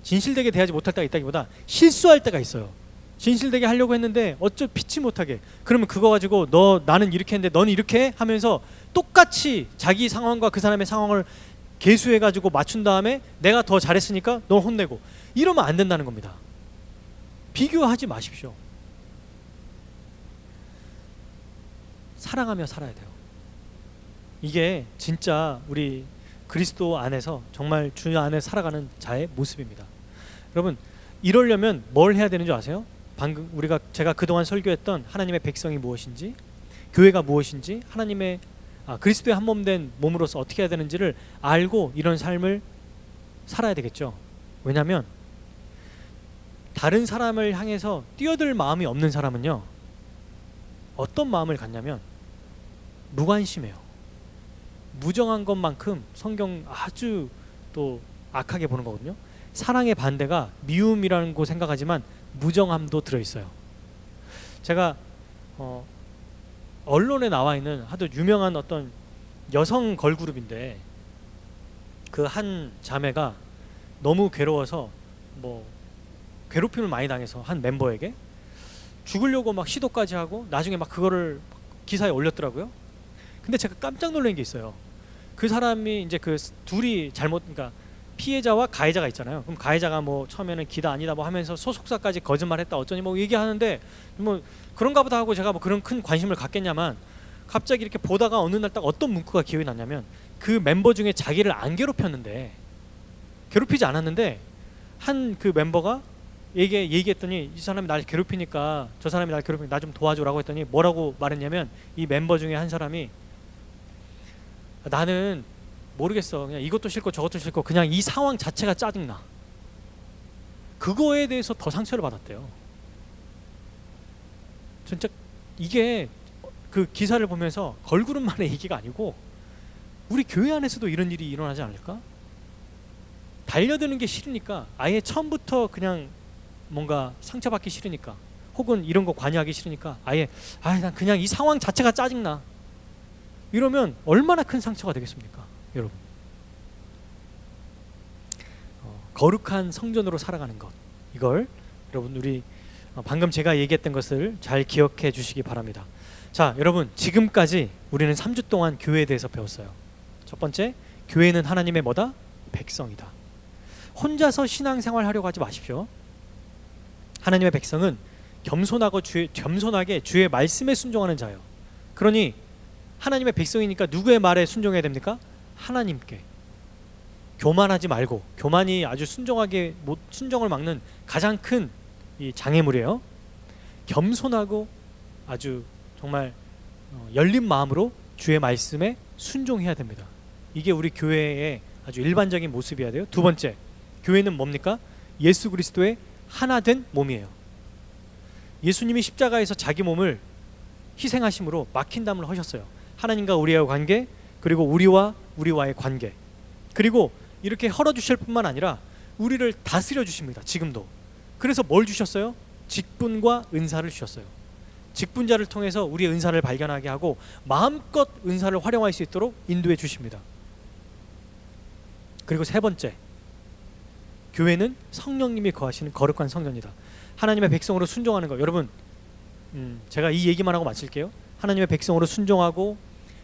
진실되게 대하지 못할 때가 있다기보다 실수할 때가 있어요. 진실되게 하려고 했는데 어쩔 피치 못하게. 그러면 그거 가지고 나는 이렇게 했는데 너는 이렇게 해? 하면서 똑같이 자기 상황과 그 사람의 상황을 계수해가지고 맞춘 다음에 내가 더 잘했으니까 널 혼내고, 이러면 안 된다는 겁니다. 비교하지 마십시오. 사랑하며 살아야 돼요. 이게 진짜 우리 그리스도 안에서 정말 주 안에 살아가는 자의 모습입니다. 여러분, 이러려면 뭘 해야 되는 줄 아세요? 방금 제가 그동안 설교했던 하나님의 백성이 무엇인지, 교회가 무엇인지, 그리스도의 한 몸 된 몸으로서 어떻게 해야 되는지를 알고 이런 삶을 살아야 되겠죠. 왜냐하면 다른 사람을 향해서 뛰어들 마음이 없는 사람은요, 어떤 마음을 갖냐면 무관심해요. 무정한 것만큼 성경 아주 또 악하게 보는 거거든요. 사랑의 반대가 미움이라는 거 생각하지만 무정함도 들어있어요. 제가 언론에 나와 있는 아주 유명한 어떤 여성 걸그룹인데, 그 한 자매가 너무 괴로워서 괴롭힘을 많이 당해서 한 멤버에게 죽으려고 막 시도까지 하고 나중에 막 그거를 기사에 올렸더라고요. 근데 제가 깜짝 놀란 게 있어요. 그 사람이 이제 그 둘이 그러니까 피해자와 가해자가 있잖아요. 그럼 가해자가 처음에는 기다 아니다 하면서 소속사까지 거짓말했다 어쩌니 얘기하는데 그런가 보다 하고 제가 그런 큰 관심을 갖겠냐만, 갑자기 이렇게 보다가 어느 날 딱 어떤 문구가 기억이 났냐면, 그 멤버 중에 자기를 안 괴롭혔는데, 괴롭히지 않았는데 한 그 멤버가 얘기했더니 이 사람이 날 괴롭히니까, 저 사람이 날 괴롭히니까 나 좀 도와줘라고 했더니 뭐라고 말했냐면, 이 멤버 중에 한 사람이 나는 모르겠어, 그냥 이것도 싫고 저것도 싫고 그냥 이 상황 자체가 짜증나. 그거에 대해서 더 상처를 받았대요. 진짜 이게 그 기사를 보면서 걸그룹만의 얘기가 아니고 우리 교회 안에서도 이런 일이 일어나지 않을까? 달려드는 게 싫으니까, 아예 처음부터 그냥 뭔가 상처받기 싫으니까, 혹은 이런 거 관여하기 싫으니까 아예 난 그냥 이 상황 자체가 짜증나. 이러면 얼마나 큰 상처가 되겠습니까, 여러분? 거룩한 성전으로 살아가는 것, 이걸 여러분 우리 방금 제가 얘기했던 것을 잘 기억해 주시기 바랍니다. 자, 여러분, 지금까지 우리는 3주 동안 교회에 대해서 배웠어요. 첫 번째, 교회는 하나님의 뭐다? 백성이다. 혼자서 신앙생활 하려고 하지 마십시오. 하나님의 백성은 겸손하게 주의 말씀에 순종하는 자예요. 그러니 하나님의 백성이니까 누구의 말에 순종해야 됩니까? 하나님께. 교만하지 말고, 교만이 아주 순종을 막는 가장 큰 이 장애물이에요. 겸손하고 아주 정말 열린 마음으로 주의 말씀에 순종해야 됩니다. 이게 우리 교회의 아주 일반적인 모습이어야 돼요. 두 번째, 교회는 뭡니까? 예수 그리스도의 하나 된 몸이에요. 예수님이 십자가에서 자기 몸을 희생하심으로 막힌 담을 하셨어요. 하나님과 우리와의 관계, 그리고 우리와의 관계, 그리고 이렇게 헐어주실 뿐만 아니라 우리를 다스려 주십니다. 지금도. 그래서 뭘 주셨어요? 직분과 은사를 주셨어요. 직분자를 통해서 우리의 은사를 발견하게 하고 마음껏 은사를 활용할 수 있도록 인도해 주십니다. 그리고 세 번째, 교회는 성령님이 거하시는 거룩한 성전이다. 하나님의 백성으로 순종하는 거. 여러분, 제가 이 얘기만 하고 마칠게요. 하나님의 백성으로 순종하고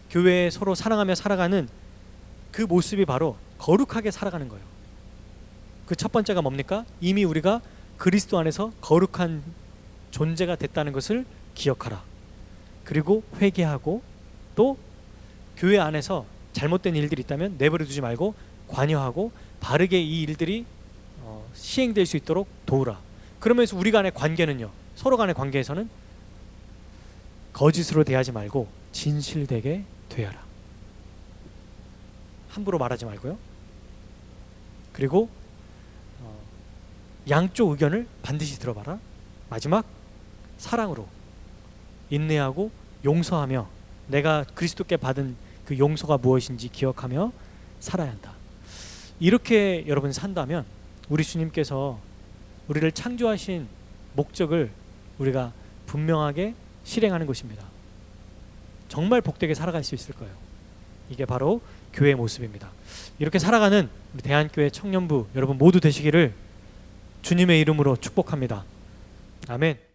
교회에 서로 사랑하며 살아가는 그 모습이 바로 거룩하게 살아가는 거예요. 그 첫 번째가 뭡니까? 이미 우리가 그리스도 안에서 거룩한 존재가 됐다는 것을 기억하라. 그리고 회개하고, 또 교회 안에서 잘못된 일들이 있다면 내버려 두지 말고 관여하고 바르게 이 일들이 시행될 수 있도록 도우라. 그러면서 우리 간의 관계는요, 서로 간의 관계에서는 거짓으로 대하지 말고 진실되게 대하라. 함부로 말하지 말고요. 그리고 양쪽 의견을 반드시 들어봐라. 마지막, 사랑으로 인내하고 용서하며 내가 그리스도께 받은 그 용서가 무엇인지 기억하며 살아야 한다. 이렇게 여러분 산다면 우리 주님께서 우리를 창조하신 목적을 우리가 분명하게 실행하는 것입니다. 정말 복되게 살아갈 수 있을 거예요. 이게 바로 교회의 모습입니다. 이렇게 살아가는 우리 대한교회 청년부 여러분 모두 되시기를 주님의 이름으로 축복합니다. 아멘.